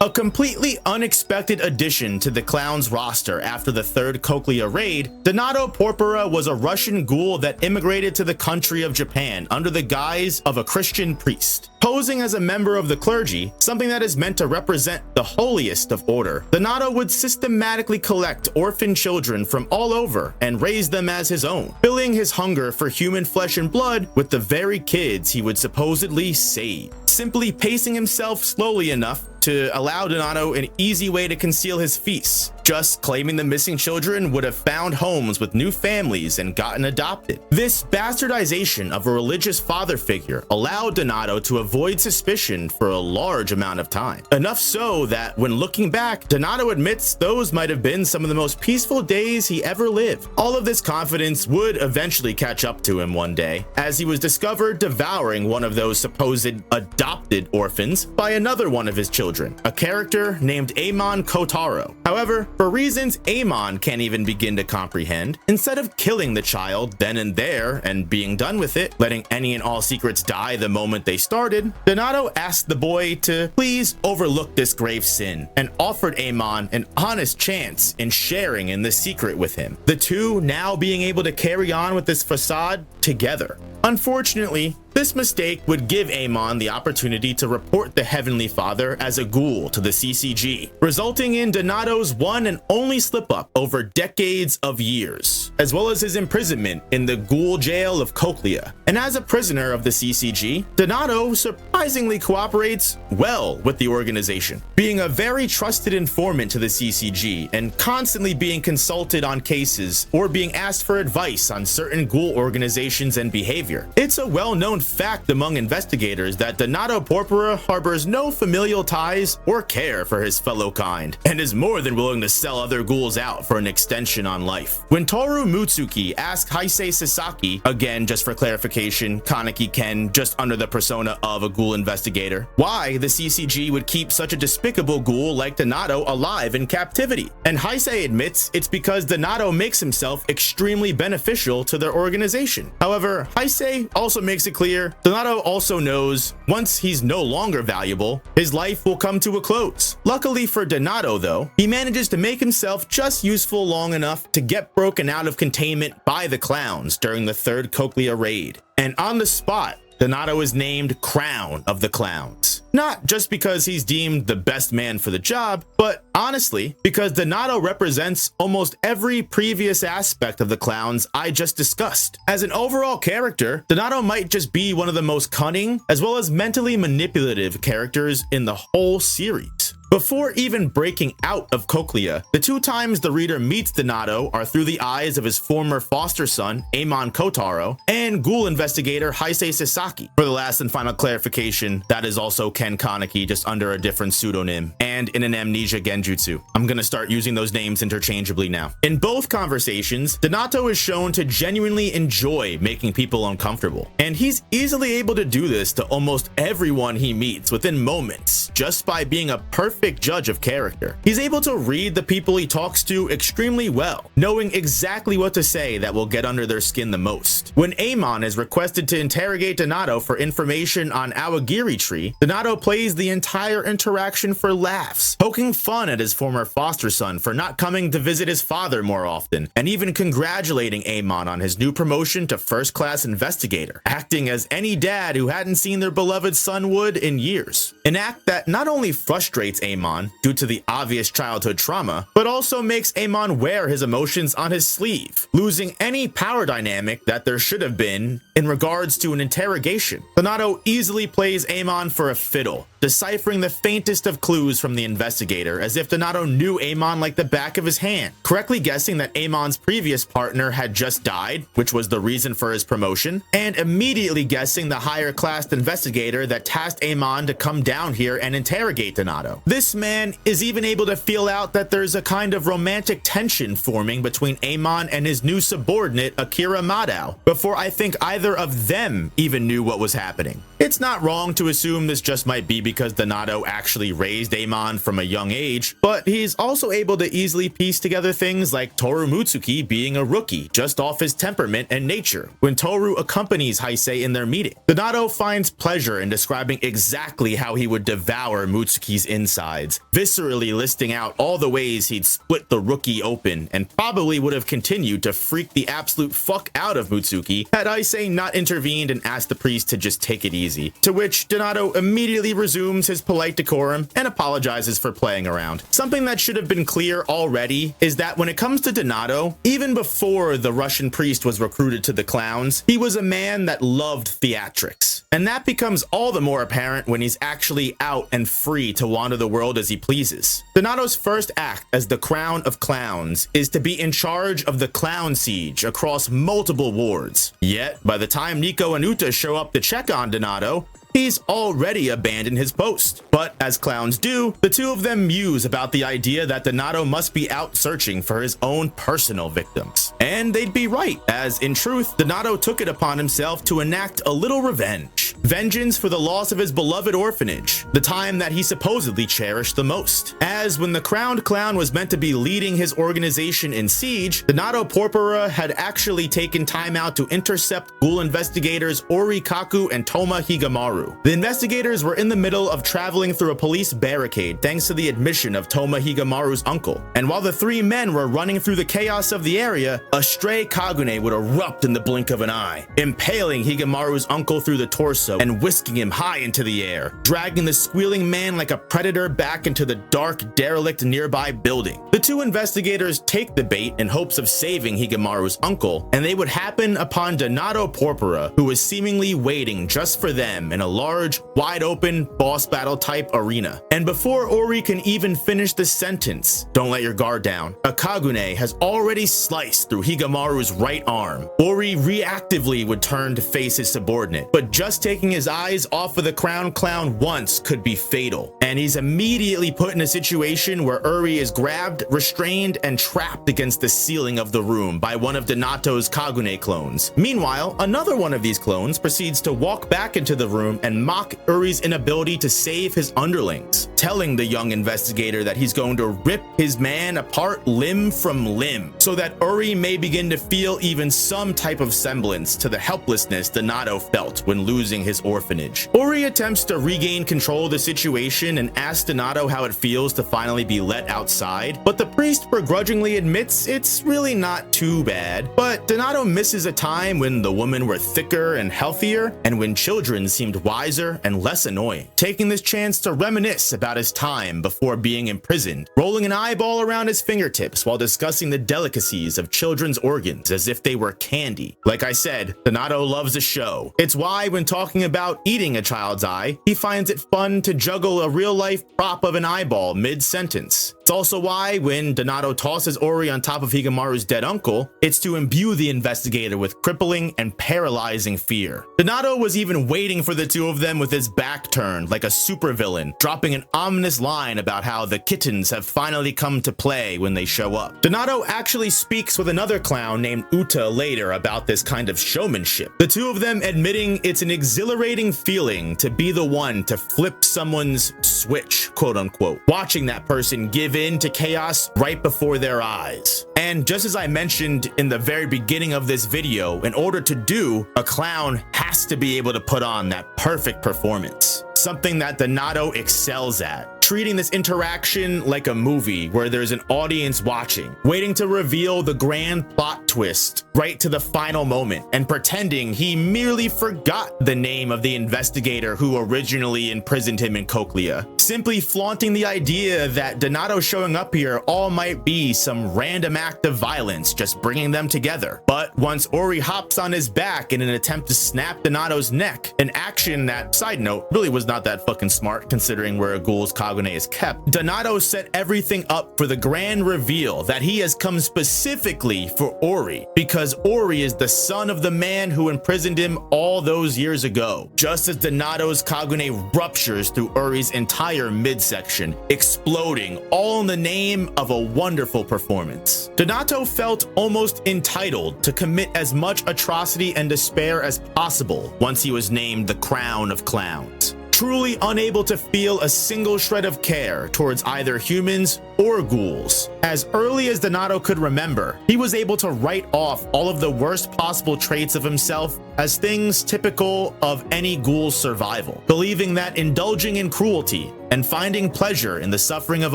A completely unexpected addition to the clown's roster after the third Cochlea raid, Donato Porpora was a Russian ghoul that immigrated to the country of Japan under the guise of a Christian priest. Posing as a member of the clergy, something that is meant to represent the holiest of order, Donato would systematically collect orphan children from all over and raise them as his own, filling his hunger for human flesh and blood with the very kids he would supposedly save. Simply pacing himself slowly enough to allow Donato an easy way to conceal his feasts, just claiming the missing children would have found homes with new families and gotten adopted. This bastardization of a religious father figure allowed Donato to avoid suspicion for a large amount of time. Enough so that when looking back, Donato admits those might have been some of the most peaceful days he ever lived. All of this confidence would eventually catch up to him one day, as he was discovered devouring one of those supposed adopted orphans by another one of his children, a character named Amon Kotaro. However, for reasons Amon can't even begin to comprehend, instead of killing the child then and there and being done with it, letting any and all secrets die the moment they started, Donato asked the boy to please overlook this grave sin and offered Amon an honest chance in sharing in the secret with him, the two now being able to carry on with this facade together. Unfortunately, this mistake would give Amon the opportunity to report the Heavenly Father as a ghoul to the CCG, resulting in Donato's one and only slip-up over decades of years, as well as his imprisonment in the ghoul jail of Cochlea. And as a prisoner of the CCG, Donato surprisingly cooperates well with the organization, being a very trusted informant to the CCG and constantly being consulted on cases or being asked for advice on certain ghoul organizations and behavior. It's a well-known fact among investigators that Donato Porpora harbors no familial ties or care for his fellow kind, and is more than willing to sell other ghouls out for an extension on life. When Toru Mutsuki asked Heisei Sasaki, again just for clarification, Kaneki Ken just under the persona of a ghoul investigator, why the CCG would keep such a despicable ghoul like Donato alive in captivity, and Heisei admits it's because Donato makes himself extremely beneficial to their organization. However, Heisei also makes it clear Donato also knows once he's no longer valuable, his life will come to a close. Luckily for Donato though, he manages to make himself just useful long enough to get broken out of containment by the clowns during the third Cochlea raid. And on the spot, Donato is named Crown of the Clowns. Not just because he's deemed the best man for the job, but honestly, because Donato represents almost every previous aspect of the clowns I just discussed. As an overall character, Donato might just be one of the most cunning, as well as mentally manipulative characters in the whole series. Before even breaking out of Cochlea, the two times the reader meets Donato are through the eyes of his former foster son, Amon Kotaro, and Ghoul investigator Heisei Sasaki. For the last and final clarification, that is also Ken Kaneki, just under a different pseudonym, and in an amnesia genjutsu. I'm gonna start using those names interchangeably now. In both conversations, Donato is shown to genuinely enjoy making people uncomfortable, and he's easily able to do this to almost everyone he meets within moments, just by being a perfect judge of character. He's able to read the people he talks to extremely well, knowing exactly what to say that will get under their skin the most. When Amon is requested to interrogate Donato for information on Awagiri Tree, Donato plays the entire interaction for laughs, poking fun at his former foster son for not coming to visit his father more often, and even congratulating Amon on his new promotion to first-class investigator, acting as any dad who hadn't seen their beloved son would in years. An act that not only frustrates Amon due to the obvious childhood trauma, but also makes Amon wear his emotions on his sleeve, losing any power dynamic that there should have been in regards to an interrogation. Donato easily plays Amon for a fiddle, deciphering the faintest of clues from the investigator as if Donato knew Amon like the back of his hand, correctly guessing that Amon's previous partner had just died, which was the reason for his promotion, and immediately guessing the higher classed investigator that tasked Amon to come down here and interrogate Donato. This man is even able to feel out that there's a kind of romantic tension forming between Amon and his new subordinate Akira Madao, before I think either of them even knew what was happening. It's not wrong to assume this just might be because Donato actually raised Amon from a young age, but he's also able to easily piece together things like Toru Mutsuki being a rookie just off his temperament and nature when Toru accompanies Heisei in their meeting. Donato finds pleasure in describing exactly how he would devour Mutsuki's insides, viscerally listing out all the ways he'd split the rookie open, and probably would have continued to freak the absolute fuck out of Mutsuki had Heisei not intervened and asked the priest to just take it easy, to which Donato immediately resumes his polite decorum and apologizes for playing around. Something that should have been clear already is that when it comes to Donato, even before the Russian priest was recruited to the clowns, he was a man that loved theatrics. And that becomes all the more apparent when he's actually out and free to wander the world as he pleases. Donato's first act as the Crown of Clowns is to be in charge of the clown siege across multiple wards. Yet, by the time Nico and Uta show up to check on Donato, he's already abandoned his post. But as clowns do, the two of them muse about the idea that Donato must be out searching for his own personal victims. And they'd be right, as in truth, Donato took it upon himself to enact a little revenge. Vengeance for the loss of his beloved orphanage, the time that he supposedly cherished the most. As when the crowned clown was meant to be leading his organization in siege, Donato Porpora had actually taken time out to intercept Ghoul investigators Ori Kaku and Toma Higamaru. The investigators were in the middle of traveling through a police barricade thanks to the admission of Toma Higamaru's uncle. And while the three men were running through the chaos of the area, a stray Kagune would erupt in the blink of an eye, impaling Higamaru's uncle through the torso and whisking him high into the air, dragging the squealing man like a predator back into the dark, derelict nearby building. The two investigators take the bait in hopes of saving Higamaru's uncle, and they would happen upon Donato Porpora, who was seemingly waiting just for them in a large, wide-open, boss battle type arena. And before Ori can even finish the sentence, "Don't let your guard down," a Kagune has already sliced through Higamaru's right arm. Ori reactively would turn to face his subordinate, but just taking his eyes off of the crowned clown once could be fatal. And he's immediately put in a situation where Ori is grabbed, restrained, and trapped against the ceiling of the room by one of Donato's Kagune clones. Meanwhile, another one of these clones proceeds to walk back into the room and mock Uri's inability to save his underlings, telling the young investigator that he's going to rip his man apart limb from limb, so that Uri may begin to feel even some type of semblance to the helplessness Donato felt when losing his orphanage. Uri attempts to regain control of the situation and asks Donato how it feels to finally be let outside, but the priest begrudgingly admits it's really not too bad. But Donato misses a time when the women were thicker and healthier, and when children seemed wiser and less annoying, taking this chance to reminisce about his time before being imprisoned, rolling an eyeball around his fingertips while discussing the delicacies of children's organs as if they were candy. Like I said, Donato loves a show. It's why when talking about eating a child's eye, he finds it fun to juggle a real-life prop of an eyeball mid-sentence. It's also why when Donato tosses Uri on top of Higemaru's dead uncle, it's to imbue the investigator with crippling and paralyzing fear. Donato was even waiting for the two of them with his back turned like a supervillain, dropping an ominous line about how the kittens have finally come to play when they show up. Donato actually speaks with another clown named Uta later about this kind of showmanship, the two of them admitting it's an exhilarating feeling to be the one to flip someone's switch, quote unquote, watching that person give in to chaos right before their eyes. And just as I mentioned in the very beginning of this video, in order to do, a clown has to be able to put on that perfect performance, something that Donato excels at, treating this interaction like a movie where there's an audience watching, waiting to reveal the grand plot twist right to the final moment, and pretending he merely forgot the name of the investigator who originally imprisoned him in Cochlea, simply flaunting the idea that Donato showing up here all might be some random act of violence just bringing them together. But once Uri hops on his back in an attempt to snap Donato's neck, an action that, side note, really was not that fucking smart considering where a ghoul's Kagune is kept, Donato set everything up for the grand reveal that he has come specifically for Uri, because Uri is the son of the man who imprisoned him all those years ago. Just as Donato's Kagune ruptures through Uri's entire midsection, exploding, all in the name of a wonderful performance. Donato felt almost entitled to commit as much atrocity and despair as possible once he was named the Crown of Clowns, truly unable to feel a single shred of care towards either humans or ghouls. As early as Donato could remember, he was able to write off all of the worst possible traits of himself as things typical of any ghoul's survival, believing that indulging in cruelty and finding pleasure in the suffering of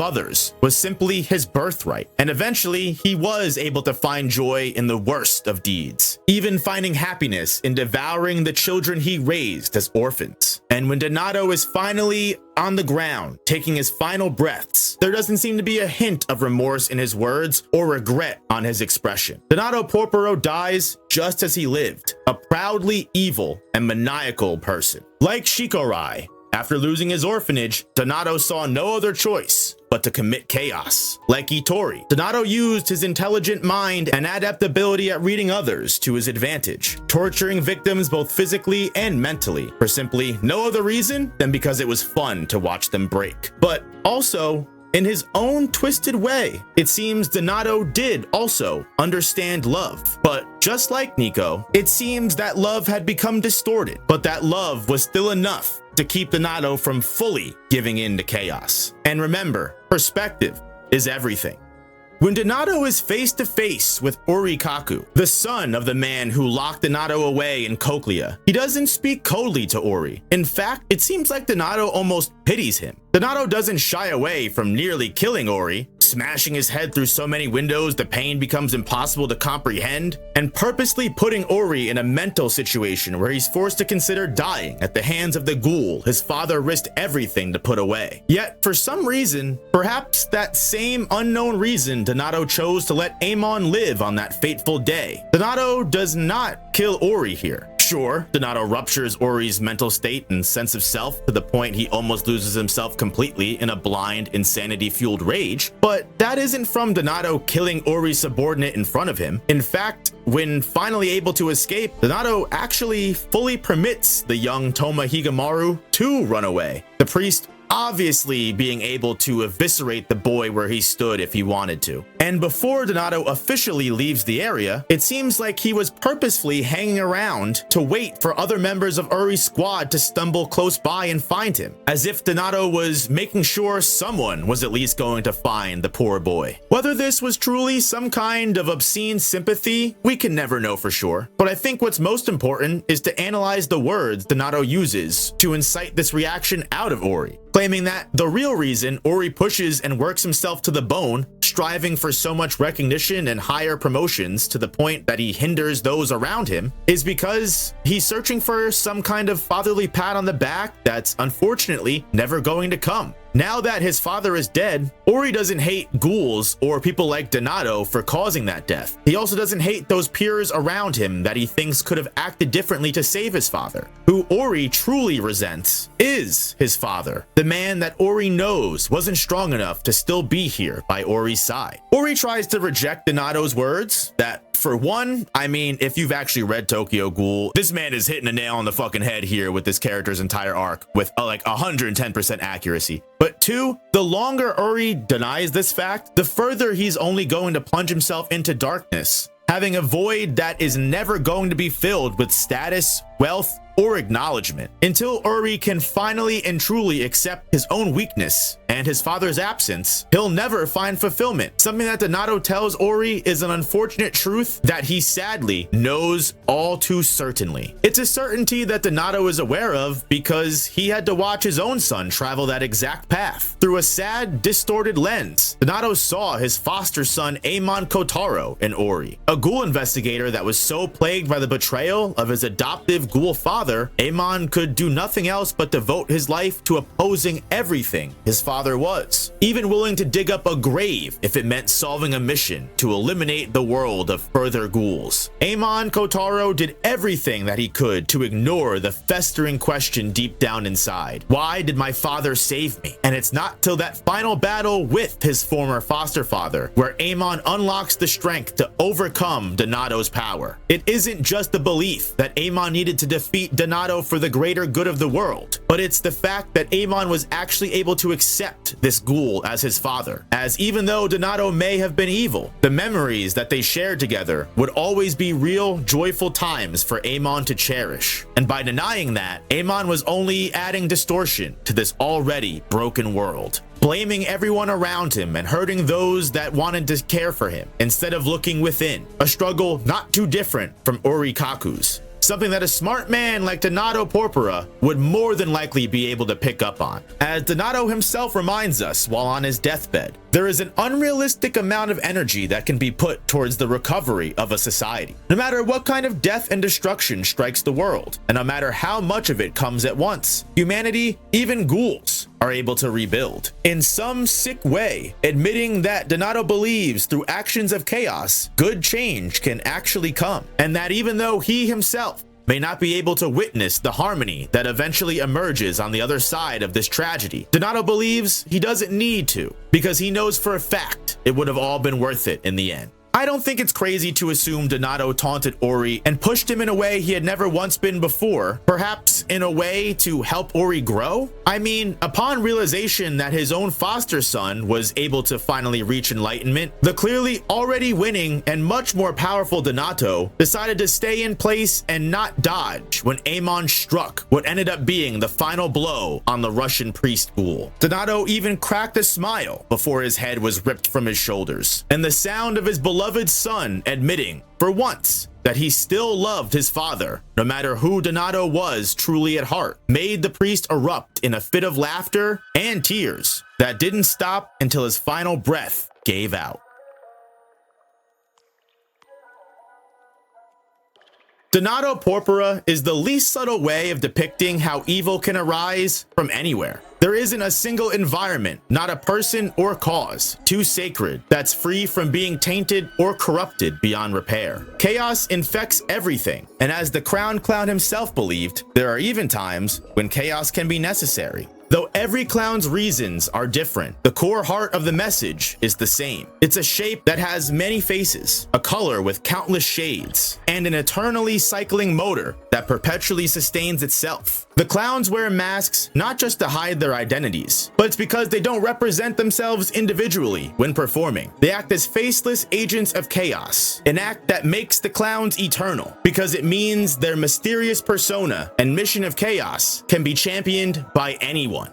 others was simply his birthright. And eventually, he was able to find joy in the worst of deeds, even finding happiness in devouring the children he raised as orphans. And when Donato is finally on the ground, taking his final breaths, there doesn't seem to be a hint of remorse in his words or regret on his expression. Donato Porpora dies just as he lived, a proudly evil and maniacal person. Like Shikorae, after losing his orphanage, Donato saw no other choice but to commit chaos. Like Itori, Donato used his intelligent mind and adept ability at reading others to his advantage, torturing victims both physically and mentally for simply no other reason than because it was fun to watch them break. But also, in his own twisted way, it seems Donato did also understand love. But just like Nico, it seems that love had become distorted, but that love was still enough to keep Donato from fully giving in to chaos. And remember, perspective is everything. When Donato is face to face with Uri Kaku, the son of the man who locked Donato away in Cochlea, he doesn't speak coldly to Uri. In fact, it seems like Donato almost pities him. Donato doesn't shy away from nearly killing Uri, smashing his head through so many windows the pain becomes impossible to comprehend, and purposely putting Uri in a mental situation where he's forced to consider dying at the hands of the ghoul his father risked everything to put away. Yet, for some reason, perhaps that same unknown reason, Donato chose to let Amon live on that fateful day. Donato does not kill Uri here. Sure, Donato ruptures Uri's mental state and sense of self to the point he almost loses himself completely in a blind, insanity-fueled rage, but that isn't from Donato killing Uri's subordinate in front of him. In fact, when finally able to escape, Donato actually fully permits the young Toma Higemaru to run away. The priest obviously being able to eviscerate the boy where he stood if he wanted to. And before Donato officially leaves the area, it seems like he was purposefully hanging around to wait for other members of Uri's squad to stumble close by and find him, as if Donato was making sure someone was at least going to find the poor boy. Whether this was truly some kind of obscene sympathy, we can never know for sure, but I think what's most important is to analyze the words Donato uses to incite this reaction out of Uri, claiming that the real reason Uri pushes and works himself to the bone, striving for so much recognition and higher promotions to the point that he hinders those around him, is because he's searching for some kind of fatherly pat on the back that's unfortunately never going to come. Now that his father is dead, Uri doesn't hate ghouls or people like Donato for causing that death. He also doesn't hate those peers around him that he thinks could have acted differently to save his father. Who Uri truly resents is his father, the man that Uri knows wasn't strong enough to still be here by Uri's side. Uri tries to reject Donato's words that, for one, I mean, if you've actually read Tokyo Ghoul, this man is hitting a nail on the fucking head here with this character's entire arc with like 110% accuracy. But two, the longer Uri denies this fact, the further he's only going to plunge himself into darkness, having a void that is never going to be filled with status, wealth, or acknowledgement, until Uri can finally and truly accept his own weakness and his father's absence. He'll never find fulfillment. Something that Donato tells Uri is an unfortunate truth that he sadly knows all too certainly. It's a certainty that Donato is aware of because he had to watch his own son travel that exact path. Through a sad, distorted lens, Donato saw his foster son Amon Kotaro in Uri, a ghoul investigator that was so plagued by the betrayal of his adoptive ghoul father, Amon could do nothing else but devote his life to opposing everything his father was, even willing to dig up a grave if it meant solving a mission to eliminate the world of further ghouls. Amon Kotaro did everything that he could to ignore the festering question deep down inside. Why did my father save me? And it's not till that final battle with his former foster father where Amon unlocks the strength to overcome Donato's power. It isn't just the belief that Amon needed to defeat Donato for the greater good of the world, but it's the fact that Amon was actually able to accept this ghoul as his father, as even though Donato may have been evil, the memories that they shared together would always be real, joyful times for Amon to cherish. And by denying that, Amon was only adding distortion to this already broken world, blaming everyone around him and hurting those that wanted to care for him instead of looking within, a struggle not too different from Uri Kaku's. Something that a smart man like Donato Porpora would more than likely be able to pick up on. As Donato himself reminds us while on his deathbed, there is an unrealistic amount of energy that can be put towards the recovery of a society. No matter what kind of death and destruction strikes the world, and no matter how much of it comes at once, humanity, even ghouls, are able to rebuild. In some sick way, admitting that Donato believes through actions of chaos, good change can actually come, and that even though he himself may not be able to witness the harmony that eventually emerges on the other side of this tragedy, Donato believes he doesn't need to, because he knows for a fact it would have all been worth it in the end. I don't think it's crazy to assume Donato taunted Uri and pushed him in a way he had never once been before, perhaps in a way to help Uri grow? I mean, upon realization that his own foster son was able to finally reach enlightenment, the clearly already winning and much more powerful Donato decided to stay in place and not dodge when Amon struck what ended up being the final blow on the Russian priest ghoul. Donato even cracked a smile before his head was ripped from his shoulders, and the sound of his beloved son admitting, for once, that he still loved his father, no matter who Donato was truly at heart, made the priest erupt in a fit of laughter and tears that didn't stop until his final breath gave out. Donato Porpora is the least subtle way of depicting how evil can arise from anywhere. There isn't a single environment, not a person or cause, too sacred that's free from being tainted or corrupted beyond repair. Chaos infects everything, and as the Crown Clown himself believed, there are even times when chaos can be necessary. The Though every clown's reasons are different, the core heart of the message is the same. It's a shape that has many faces, a color with countless shades, and an eternally cycling motor that perpetually sustains itself. The clowns wear masks not just to hide their identities, but it's because they don't represent themselves individually when performing. They act as faceless agents of chaos, an act that makes the clowns eternal, because it means their mysterious persona and mission of chaos can be championed by anyone.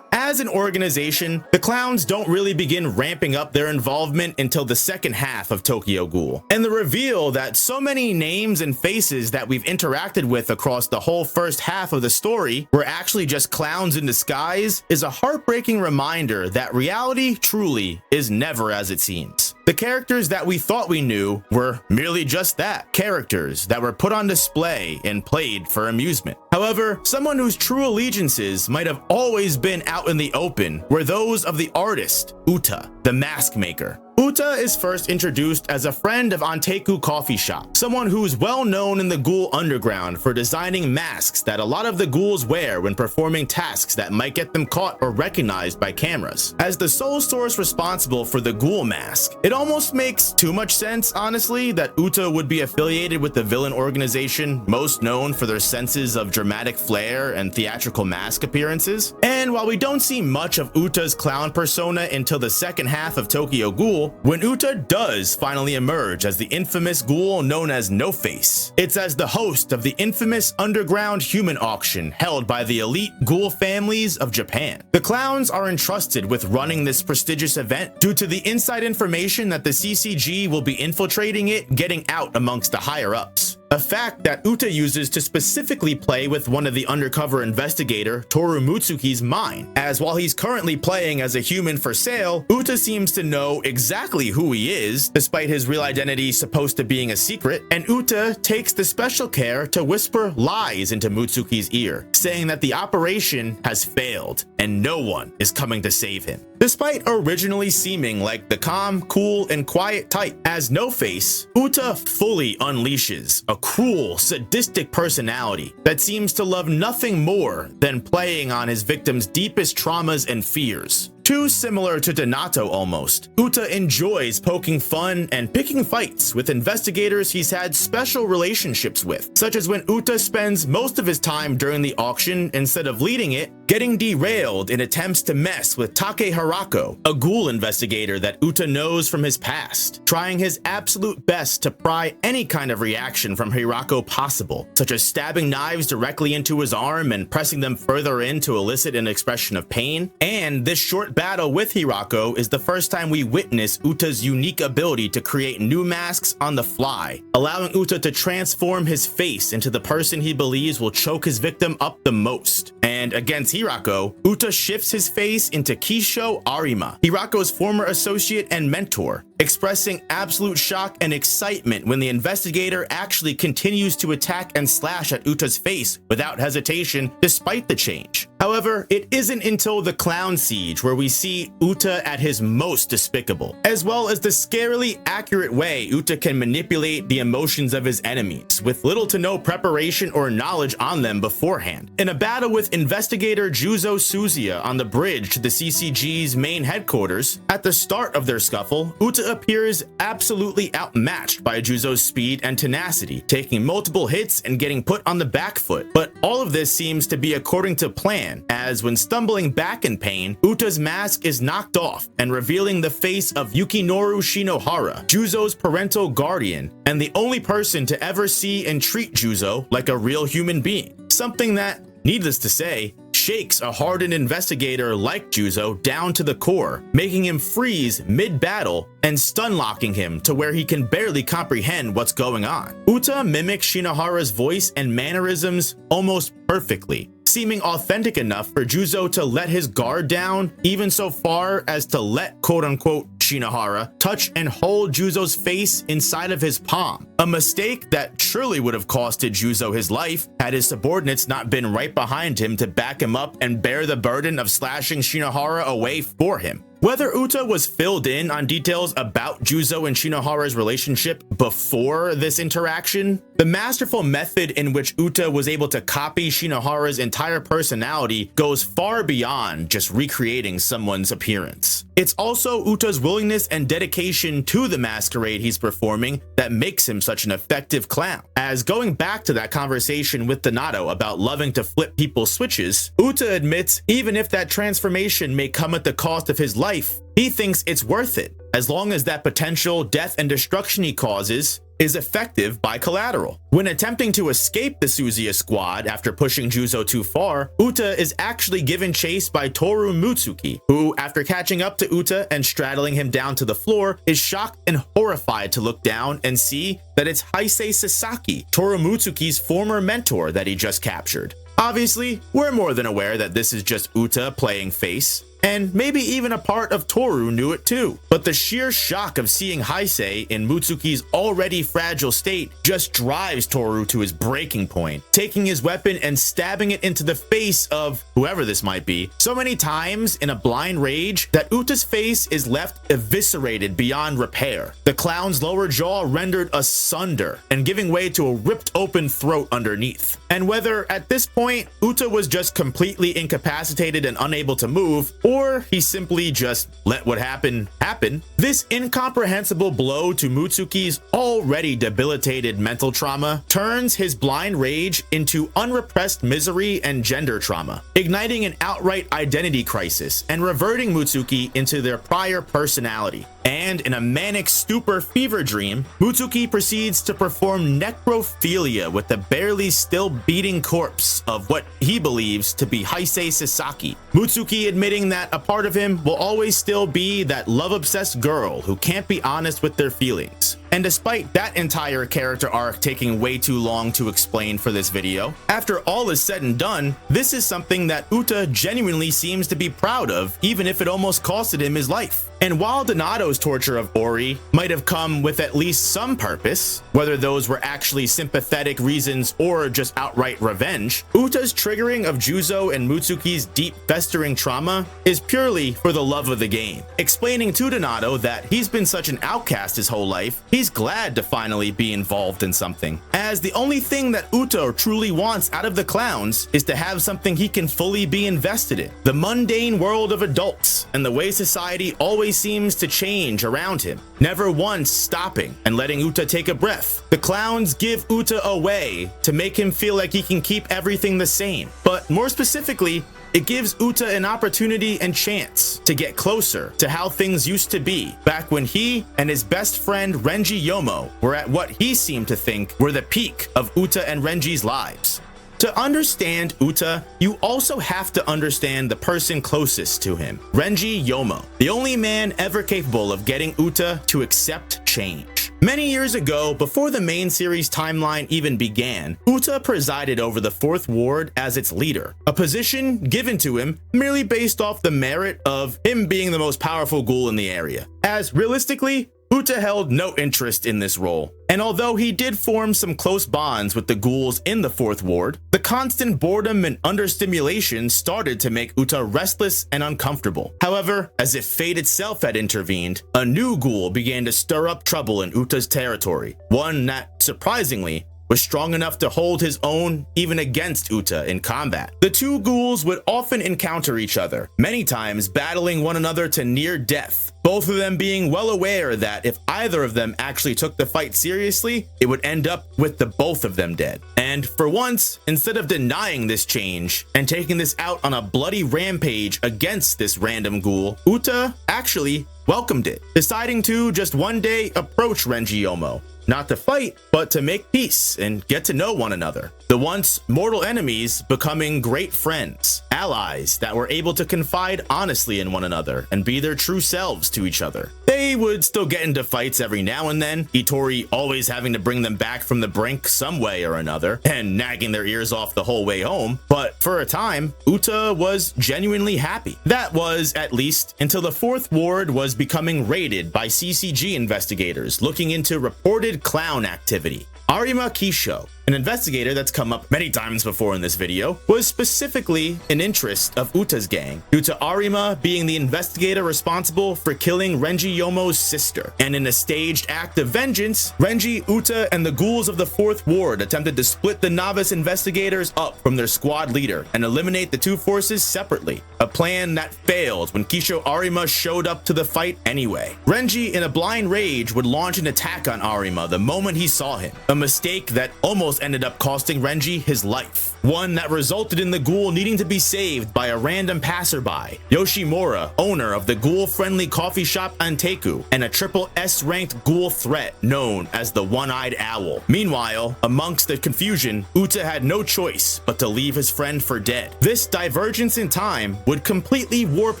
As an organization, the clowns don't really begin ramping up their involvement until the second half of Tokyo Ghoul. And the reveal that so many names and faces that we've interacted with across the whole first half of the story were actually just clowns in disguise is a heartbreaking reminder that reality truly is never as it seems. The characters that we thought we knew were merely just that, characters that were put on display and played for amusement. However, someone whose true allegiances might have always been out in the open were those of the artist, Uta, the mask maker. Uta is first introduced as a friend of Anteku Coffee Shop, someone who's well known in the Ghoul underground for designing masks that a lot of the ghouls wear when performing tasks that might get them caught or recognized by cameras. As the sole source responsible for the Ghoul mask, it almost makes too much sense, honestly, that Uta would be affiliated with the villain organization most known for their senses of dramatic flair and theatrical mask appearances. And while we don't see much of Uta's clown persona until the second half of Tokyo Ghoul, when Uta does finally emerge as the infamous ghoul known as No Face, it's as the host of the infamous underground human auction held by the elite ghoul families of Japan. The clowns are entrusted with running this prestigious event due to the inside information that the CCG will be infiltrating it, getting out amongst the higher-ups. A fact that Uta uses to specifically play with one of the undercover investigator Toru Mutsuki's mind, as while he's currently playing as a human for sale, Uta seems to know exactly who he is, despite his real identity supposed to being a secret, and Uta takes the special care to whisper lies into Mutsuki's ear, saying that the operation has failed and no one is coming to save him. Despite originally seeming like the calm, cool, and quiet type, as No Face, Uta fully unleashes a cruel, sadistic personality that seems to love nothing more than playing on his victims' deepest traumas and fears. Too similar to Donato almost, Uta enjoys poking fun and picking fights with investigators he's had special relationships with, such as when Uta spends most of his time during the auction, instead of leading it, getting derailed in attempts to mess with Take Hirako, a ghoul investigator that Uta knows from his past, trying his absolute best to pry any kind of reaction from Hirako possible, such as stabbing knives directly into his arm and pressing them further in to elicit an expression of pain. And this short battle with Hirako is the first time we witness Uta's unique ability to create new masks on the fly, allowing Uta to transform his face into the person he believes will choke his victim up the most. And against Hirako, Uta shifts his face into Kisho Arima, Hirako's former associate and mentor, expressing absolute shock and excitement when the investigator actually continues to attack and slash at Uta's face without hesitation despite the change. However, it isn't until the Clown Siege where we see Uta at his most despicable, as well as the scarily accurate way Uta can manipulate the emotions of his enemies, with little to no preparation or knowledge on them beforehand. In a battle with investigator Juzo Suzuya on the bridge to the CCG's main headquarters, at the start of their scuffle, Uta appears absolutely outmatched by Juzo's speed and tenacity, taking multiple hits and getting put on the back foot. But all of this seems to be according to plan, as when stumbling back in pain, Uta's mask is knocked off and revealing the face of Yukinoru Shinohara, Juzo's parental guardian, and the only person to ever see and treat Juzo like a real human being. Something that, needless to say, shakes a hardened investigator like Juzo down to the core, making him freeze mid-battle and stun-locking him to where he can barely comprehend what's going on. Uta mimics Shinohara's voice and mannerisms almost perfectly, seeming authentic enough for Juzo to let his guard down, even so far as to let quote-unquote Shinohara touch and hold Juzo's face inside of his palm, a mistake that surely would have costed Juzo his life had his subordinates not been right behind him to back him up and bear the burden of slashing Shinohara away for him. Whether Uta was filled in on details about Juzo and Shinohara's relationship before this interaction, the masterful method in which Uta was able to copy Shinohara's entire personality goes far beyond just recreating someone's appearance. It's also Uta's willingness and dedication to the masquerade he's performing that makes him such an effective clown. As going back to that conversation with Donato about loving to flip people's switches, Uta admits even if that transformation may come at the cost of his life, he thinks it's worth it, as long as that potential death and destruction he causes is effective by collateral. When attempting to escape the Suzuya squad after pushing Juzo too far, Uta is actually given chase by Toru Mutsuki, who, after catching up to Uta and straddling him down to the floor, is shocked and horrified to look down and see that it's Heisei Sasaki, Toru Mutsuki's former mentor that he just captured. Obviously, we're more than aware that this is just Uta playing face, and maybe even a part of Toru knew it too. But the sheer shock of seeing Heisei in Mutsuki's already fragile state just drives Toru to his breaking point, taking his weapon and stabbing it into the face of whoever this might be so many times in a blind rage that Uta's face is left eviscerated beyond repair, the clown's lower jaw rendered asunder and giving way to a ripped open throat underneath. And whether at this point Uta was just completely incapacitated and unable to move, or he simply just let what happened happen, this incomprehensible blow to Mutsuki's already debilitated mental trauma turns his blind rage into unrepressed misery and gender trauma, igniting an outright identity crisis and reverting Mutsuki into their prior personality. And in a manic stupor fever dream, Mutsuki proceeds to perform necrophilia with the barely still beating corpse of what he believes to be Heisei Sasaki. Mutsuki admitting that a part of him will always still be that love-obsessed girl who can't be honest with their feelings. And despite that entire character arc taking way too long to explain for this video, after all is said and done, this is something that Uta genuinely seems to be proud of, even if it almost costed him his life. And while Donato's torture of Ori might have come with at least some purpose, whether those were actually sympathetic reasons or just outright revenge, Uta's triggering of Juzo and Mutsuki's deep festering trauma is purely for the love of the game, explaining to Donato that he's been such an outcast his whole life, he's glad to finally be involved in something, as the only thing that Uta truly wants out of the clowns is to have something he can fully be invested in, the mundane world of adults and the way society always seems to change around him, never once stopping and letting Uta take a breath. The clowns give Uta a way to make him feel like he can keep everything the same, but more specifically, it gives Uta an opportunity and chance to get closer to how things used to be back when he and his best friend Renji Yomo were at what he seemed to think were the peak of Uta and Renji's lives. To understand Uta, you also have to understand the person closest to him, Renji Yomo, the only man ever capable of getting Uta to accept change. Many years ago, before the main series timeline even began, Uta presided over the 4th Ward as its leader, a position given to him merely based off the merit of him being the most powerful ghoul in the area, as realistically, Uta held no interest in this role, and although he did form some close bonds with the ghouls in the 4th Ward, the constant boredom and understimulation started to make Uta restless and uncomfortable. However, as if fate itself had intervened, a new ghoul began to stir up trouble in Uta's territory, one that, surprisingly, was strong enough to hold his own even against Uta in combat. The two ghouls would often encounter each other, many times battling one another to near death, both of them being well aware that if either of them actually took the fight seriously, it would end up with the both of them dead. And for once, instead of denying this change and taking this out on a bloody rampage against this random ghoul, Uta actually welcomed it, deciding to just one day approach Renji Yomo, not to fight, but to make peace and get to know one another. The once mortal enemies becoming great friends, allies that were able to confide honestly in one another and be their true selves to each other. They would still get into fights every now and then, Itori always having to bring them back from the brink some way or another, and nagging their ears off the whole way home. But for a time, Uta was genuinely happy. That was, at least, until the 4th Ward was becoming raided by CCG investigators looking into reported clown activity. Arima Kisho, an investigator that's come up many times before in this video, was specifically an interest of Uta's gang, due to Arima being the investigator responsible for killing Renji Yomo's sister. And in a staged act of vengeance, Renji, Uta, and the ghouls of the 4th Ward attempted to split the novice investigators up from their squad leader and eliminate the two forces separately, a plan that failed when Kisho Arima showed up to the fight anyway. Renji, in a blind rage, would launch an attack on Arima the moment he saw him, a mistake that almost ended up costing Renji his life. One that resulted in the ghoul needing to be saved by a random passerby, Yoshimura, owner of the ghoul-friendly coffee shop Anteku, and a triple S-ranked ghoul threat known as the One-Eyed Owl. Meanwhile, amongst the confusion, Uta had no choice but to leave his friend for dead. This divergence in time would completely warp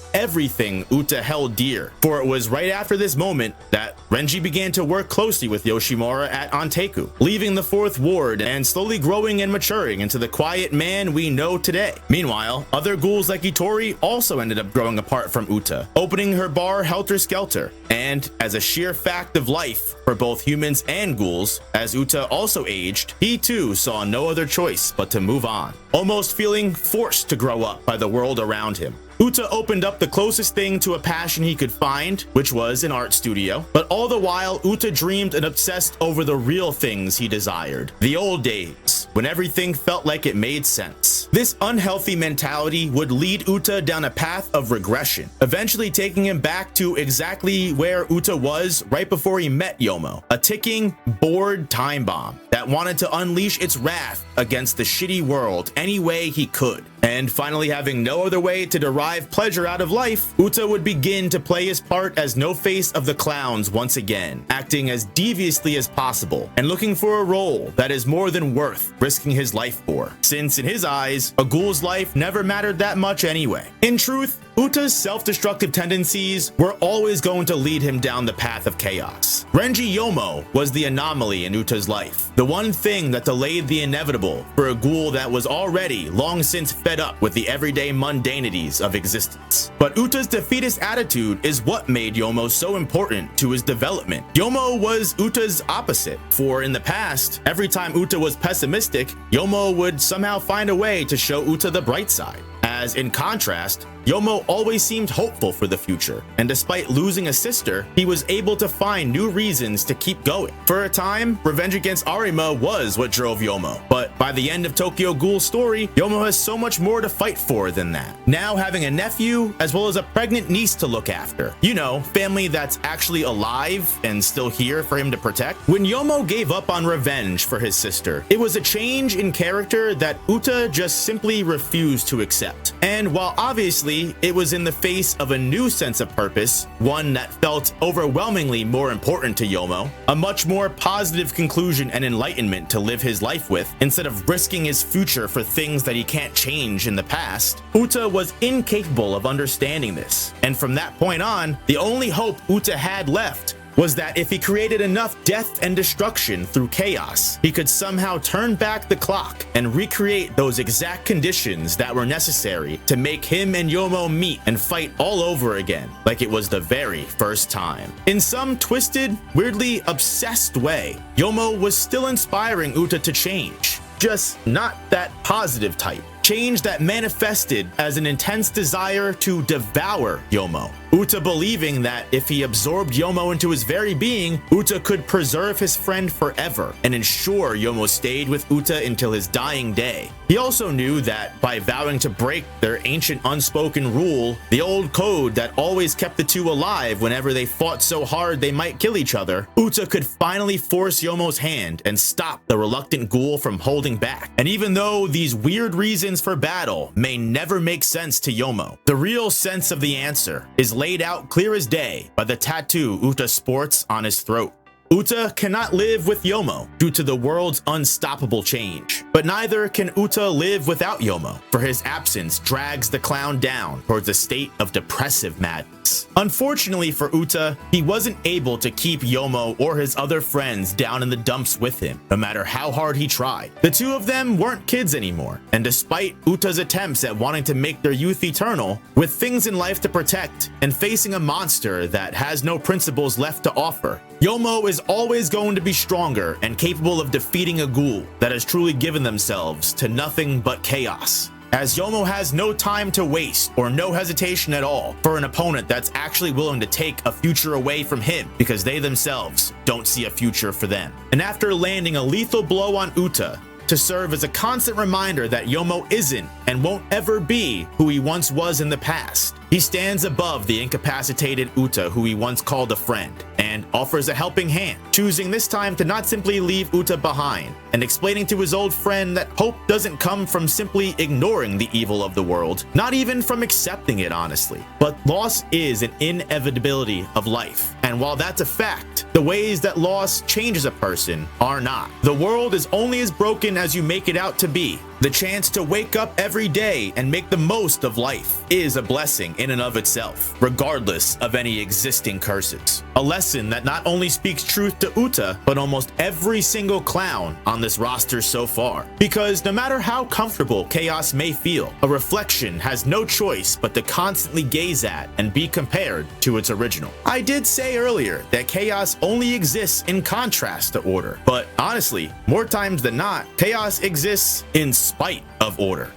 everything Uta held dear, for it was right after this moment that Renji began to work closely with Yoshimura at Anteku, leaving the 4th Ward and slowly growing and maturing into the quiet man we know today. Meanwhile, other ghouls like Itori also ended up growing apart from Uta, opening her bar helter skelter. And as a sheer fact of life for both humans and ghouls, as Uta also aged, he too saw no other choice but to move on, almost feeling forced to grow up by the world around him. Uta opened up the closest thing to a passion he could find, which was an art studio. But all the while, Uta dreamed and obsessed over the real things he desired. The old days, when everything felt like it made sense. This unhealthy mentality would lead Uta down a path of regression, eventually taking him back to exactly where Uta was right before he met Yomo, a ticking, bored time bomb that wanted to unleash its wrath against the shitty world any way he could. And finally, having no other way to derive pleasure out of life, Uta would begin to play his part as No Face of the Clowns once again, acting as deviously as possible and looking for a role that is more than worth risking his life for, since in his eyes, a ghoul's life never mattered that much anyway. In truth, Uta's self-destructive tendencies were always going to lead him down the path of chaos. Renji Yomo was the anomaly in Uta's life, the one thing that delayed the inevitable for a ghoul that was already long since fed up with the everyday mundanities of existence. But Uta's defeatist attitude is what made Yomo so important to his development. Yomo was Uta's opposite, for in the past, every time Uta was pessimistic, Yomo would somehow find a way to show Uta the bright side. As in contrast, Yomo always seemed hopeful for the future, and despite losing a sister, he was able to find new reasons to keep going. For a time, revenge against Arima was what drove Yomo, but by the end of Tokyo Ghoul's story, Yomo has so much more to fight for than that. Now having a nephew, as well as a pregnant niece to look after. You know, family that's actually alive and still here for him to protect. When Yomo gave up on revenge for his sister, it was a change in character that Uta just simply refused to accept. And while obviously it was in the face of a new sense of purpose, one that felt overwhelmingly more important to Yomo, a much more positive conclusion and enlightenment to live his life with, instead of risking his future for things that he can't change in the past, Uta was incapable of understanding this. And from that point on, the only hope Uta had left was that if he created enough death and destruction through chaos, he could somehow turn back the clock and recreate those exact conditions that were necessary to make him and Yomo meet and fight all over again, like it was the very first time. In some twisted, weirdly obsessed way, Yomo was still inspiring Uta to change, just not that positive type. Change that manifested as an intense desire to devour Yomo. Uta believing that if he absorbed Yomo into his very being, Uta could preserve his friend forever and ensure Yomo stayed with Uta until his dying day. He also knew that by vowing to break their ancient unspoken rule, the old code that always kept the two alive whenever they fought so hard they might kill each other, Uta could finally force Yomo's hand and stop the reluctant ghoul from holding back. And even though these weird reasons for battle may never make sense to Yomo, the real sense of the answer is laid out clear as day by the tattoo Uta sports on his throat. Uta cannot live with Yomo due to the world's unstoppable change, but neither can Uta live without Yomo, for his absence drags the clown down towards a state of depressive madness. Unfortunately for Uta, he wasn't able to keep Yomo or his other friends down in the dumps with him, no matter how hard he tried. The two of them weren't kids anymore, and despite Uta's attempts at wanting to make their youth eternal, with things in life to protect and facing a monster that has no principles left to offer, Yomo is is always going to be stronger and capable of defeating a ghoul that has truly given themselves to nothing but chaos. As Yomo has no time to waste or no hesitation at all for an opponent that's actually willing to take a future away from him because they themselves don't see a future for them. And after landing a lethal blow on Uta to serve as a constant reminder that Yomo isn't and won't ever be who he once was in the past, he stands above the incapacitated Uta, who he once called a friend, and offers a helping hand, choosing this time to not simply leave Uta behind, and explaining to his old friend that hope doesn't come from simply ignoring the evil of the world, not even from accepting it honestly, but loss is an inevitability of life. And while that's a fact, the ways that loss changes a person are not. The world is only as broken as you make it out to be. The chance to wake up every day and make the most of life is a blessing in and of itself, regardless of any existing curses. A lesson that not only speaks truth to Uta, but almost every single clown on this roster so far. Because no matter how comfortable chaos may feel, a reflection has no choice but to constantly gaze at and be compared to its original. I did say earlier that chaos only exists in contrast to order, but honestly, more times than not, chaos exists in spite of order.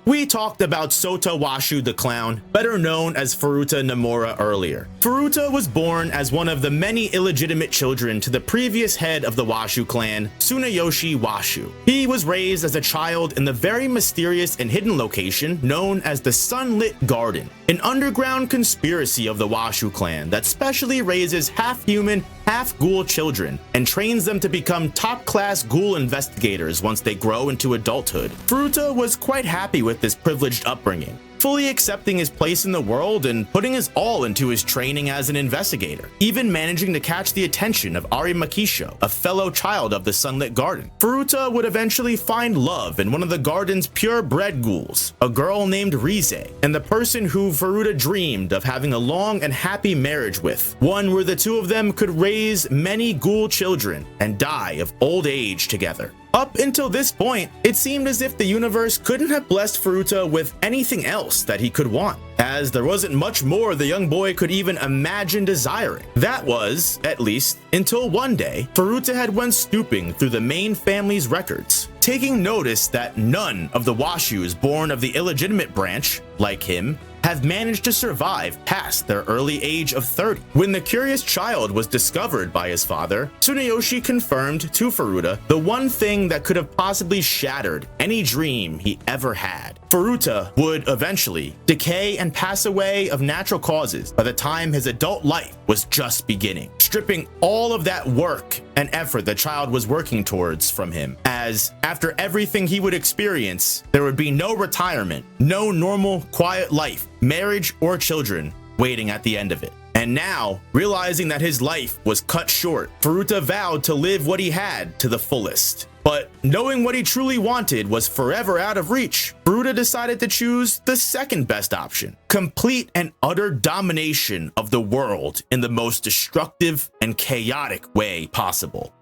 We talked about Sota Washu the Clown, better known as Furuta Nomura earlier. Furuta was born as one of the many illegitimate children to the previous head of the Washu clan, Tsunayoshi Washu. He was raised as a child in the very mysterious and hidden location known as the Sunlit Garden, an underground conspiracy of the Washu clan that specially raises half-human, half-ghoul children and trains them to become top-class ghoul investigators once they grow into adulthood. Furuta was quite happy with this privileged upbringing, fully accepting his place in the world and putting his all into his training as an investigator, even managing to catch the attention of Ari Makisho, a fellow child of the Sunlit Garden. Furuta would eventually find love in one of the garden's purebred ghouls, a girl named Rize, and the person who Furuta dreamed of having a long and happy marriage with, one where the two of them could raise many ghoul children and die of old age together. Up until this point, it seemed as if the universe couldn't have blessed Furuta with anything else that he could want, as there wasn't much more the young boy could even imagine desiring. That was, at least, until one day, Furuta had went snooping through the main family's records, taking notice that none of the Washus born of the illegitimate branch, like him, have managed to survive past their early age of 30. When the curious child was discovered by his father, Tsunayoshi confirmed to Furuta the one thing that could have possibly shattered any dream he ever had. Furuta would eventually decay and pass away of natural causes by the time his adult life was just beginning, stripping all of that work and effort the child was working towards from him, as after everything he would experience, there would be no retirement, no normal, quiet life, marriage, or children waiting at the end of it. And now, realizing that his life was cut short, Furuta vowed to live what he had to the fullest. But knowing what he truly wanted was forever out of reach, Furuta decided to choose the second best option: complete and utter domination of the world in the most destructive and chaotic way possible.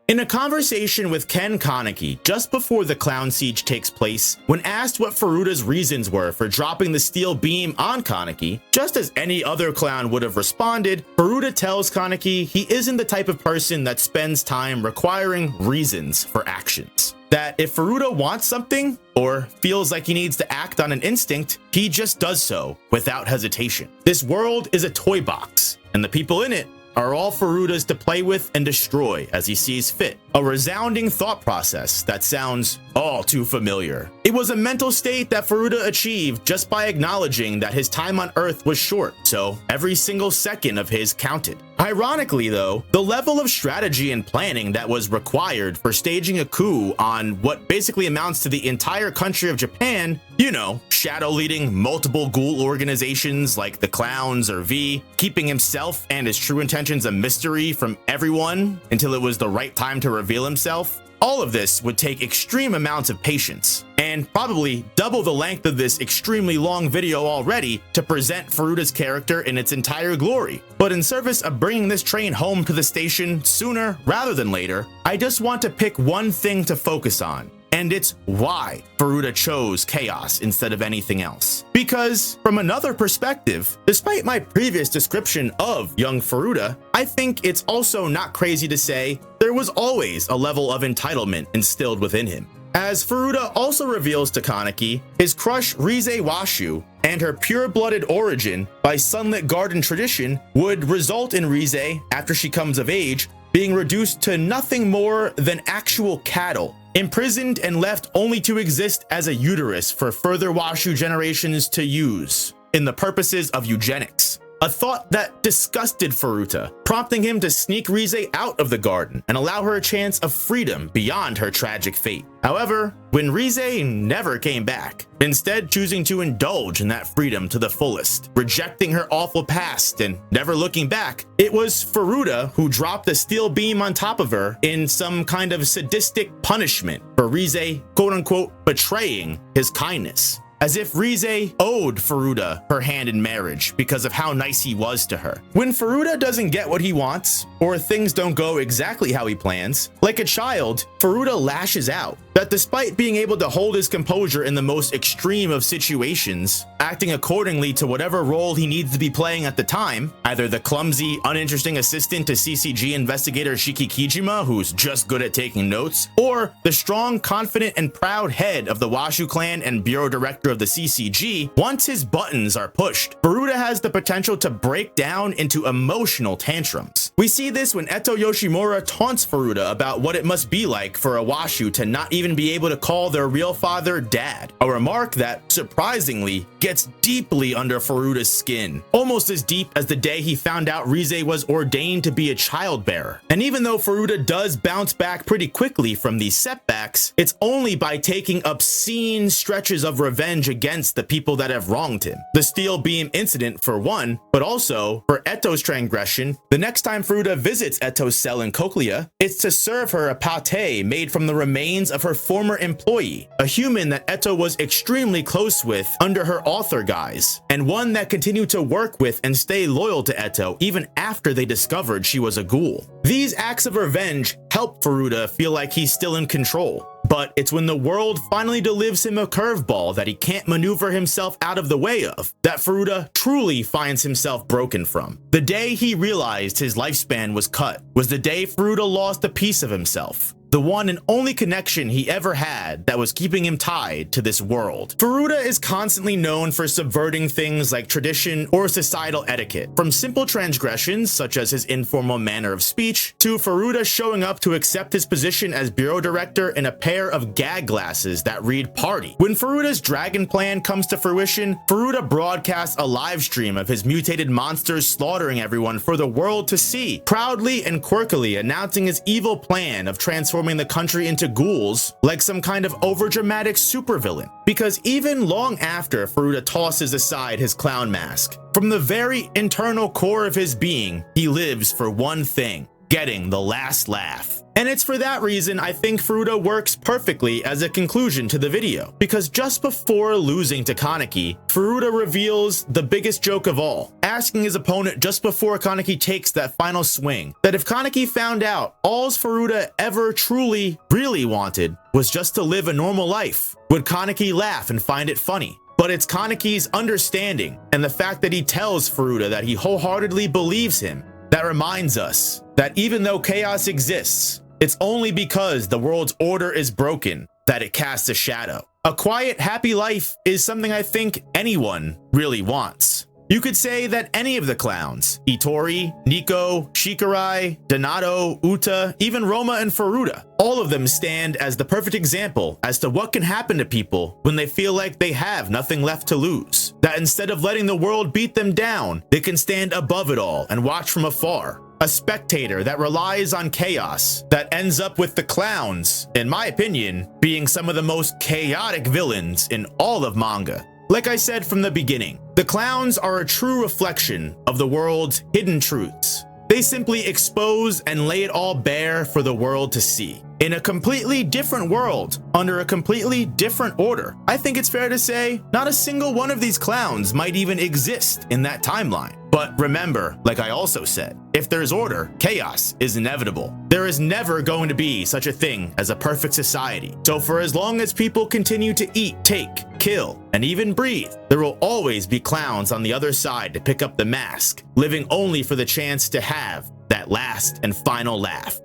In a conversation with Ken Kaneki just before the Clown Siege takes place, when asked what Furuta's reasons were for dropping the steel beam on Kaneki, just as any other clown would have responded, Furuta tells Kaneki he isn't the type of person that spends time requiring reasons for actions. That if Furuta wants something or feels like he needs to act on an instinct, he just does so without hesitation. This world is a toy box, and the people in it are all Furuta's to play with and destroy as he sees fit. A resounding thought process that sounds all too familiar. It was a mental state that Furuta achieved just by acknowledging that his time on Earth was short, so every single second of his counted. Ironically though, the level of strategy and planning that was required for staging a coup on what basically amounts to the entire country of Japan, you know, shadow leading multiple ghoul organizations like the Clowns or V, keeping himself and his true intentions a mystery from everyone until it was the right time to reveal himself. All of this would take extreme amounts of patience, and probably double the length of this extremely long video already to present Furuta's character in its entire glory. But in service of bringing this train home to the station sooner rather than later, I just want to pick one thing to focus on: and it's why Furuta chose chaos instead of anything else. Because from another perspective, despite my previous description of young Furuta, I think it's also not crazy to say there was always a level of entitlement instilled within him. As Furuta also reveals to Kaneki, his crush Rize Washu and her pure-blooded origin by Sunlit Garden tradition would result in Rize, after she comes of age, being reduced to nothing more than actual cattle, imprisoned and left only to exist as a uterus for further Washu generations to use in the purposes of eugenics. A thought that disgusted Furuta, prompting him to sneak Rize out of the garden and allow her a chance of freedom beyond her tragic fate. However, when Rize never came back, instead choosing to indulge in that freedom to the fullest, rejecting her awful past and never looking back, it was Furuta who dropped the steel beam on top of her in some kind of sadistic punishment for Rize, quote-unquote, betraying his kindness. As if Rize owed Furuta her hand in marriage because of how nice he was to her. When Furuta doesn't get what he wants, or things don't go exactly how he plans, like a child, Furuta lashes out. That despite being able to hold his composure in the most extreme of situations, acting accordingly to whatever role he needs to be playing at the time, either the clumsy, uninteresting assistant to CCG investigator Shiki Kijima who's just good at taking notes, or the strong, confident, and proud head of the Washu clan and bureau director of the CCG, once his buttons are pushed, Furuta has the potential to break down into emotional tantrums. We see this when Eto Yoshimura taunts Furuta about what it must be like for a Washu to not even be able to call their real father dad, a remark that, surprisingly, gets deeply under Furuta's skin, almost as deep as the day he found out Rize was ordained to be a childbearer. And even though Furuta does bounce back pretty quickly from these setbacks, it's only by taking obscene stretches of revenge against the people that have wronged him. The steel beam incident for one, but also for Eto's transgression. The next time Furuta visits Eto's cell in Cochlea, it's to serve her a pate made from the remains of her former employee, a human that Eto was extremely close with under her author guise, and one that continued to work with and stay loyal to Eto even after they discovered she was a ghoul. These acts of revenge help Furuta feel like he's still in control. But it's when the world finally delivers him a curveball that he can't maneuver himself out of the way of, that Furuta truly finds himself broken from. The day he realized his lifespan was cut was the day Furuta lost a piece of himself. The one and only connection he ever had that was keeping him tied to this world. Furuta is constantly known for subverting things like tradition or societal etiquette, from simple transgressions such as his informal manner of speech, to Furuta showing up to accept his position as bureau director in a pair of gag glasses that read party. When Furuta's dragon plan comes to fruition, Furuta broadcasts a live stream of his mutated monsters slaughtering everyone for the world to see, proudly and quirkily announcing his evil plan of transforming the country into ghouls like some kind of overdramatic supervillain. Because even long after Furuta tosses aside his clown mask, from the very internal core of his being, he lives for one thing: getting the last laugh. And it's for that reason I think Furuta works perfectly as a conclusion to the video, because just before losing to Kaneki, Furuta reveals the biggest joke of all, asking his opponent just before Kaneki takes that final swing, that if Kaneki found out all Furuta ever truly, really wanted was just to live a normal life, would Kaneki laugh and find it funny? But it's Kaneki's understanding and the fact that he tells Furuta that he wholeheartedly believes him that reminds us that even though chaos exists, it's only because the world's order is broken that it casts a shadow. A quiet, happy life is something I think anyone really wants. You could say that any of the clowns, Itori, Nico, Shikorae, Donato, Uta, even Roma and Furuta, all of them stand as the perfect example as to what can happen to people when they feel like they have nothing left to lose. That instead of letting the world beat them down, they can stand above it all and watch from afar. A spectator that relies on chaos, that ends up with the clowns, in my opinion, being some of the most chaotic villains in all of manga. Like I said from the beginning, the clowns are a true reflection of the world's hidden truths. They simply expose and lay it all bare for the world to see. In a completely different world, under a completely different order, I think it's fair to say not a single one of these clowns might even exist in that timeline. But remember, like I also said, if there's order, chaos is inevitable. There is never going to be such a thing as a perfect society. So for as long as people continue to eat, take, kill, and even breathe, there will always be clowns on the other side to pick up the mask, living only for the chance to have that last and final laugh.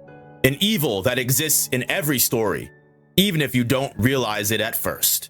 An evil that exists in every story, even if you don't realize it at first.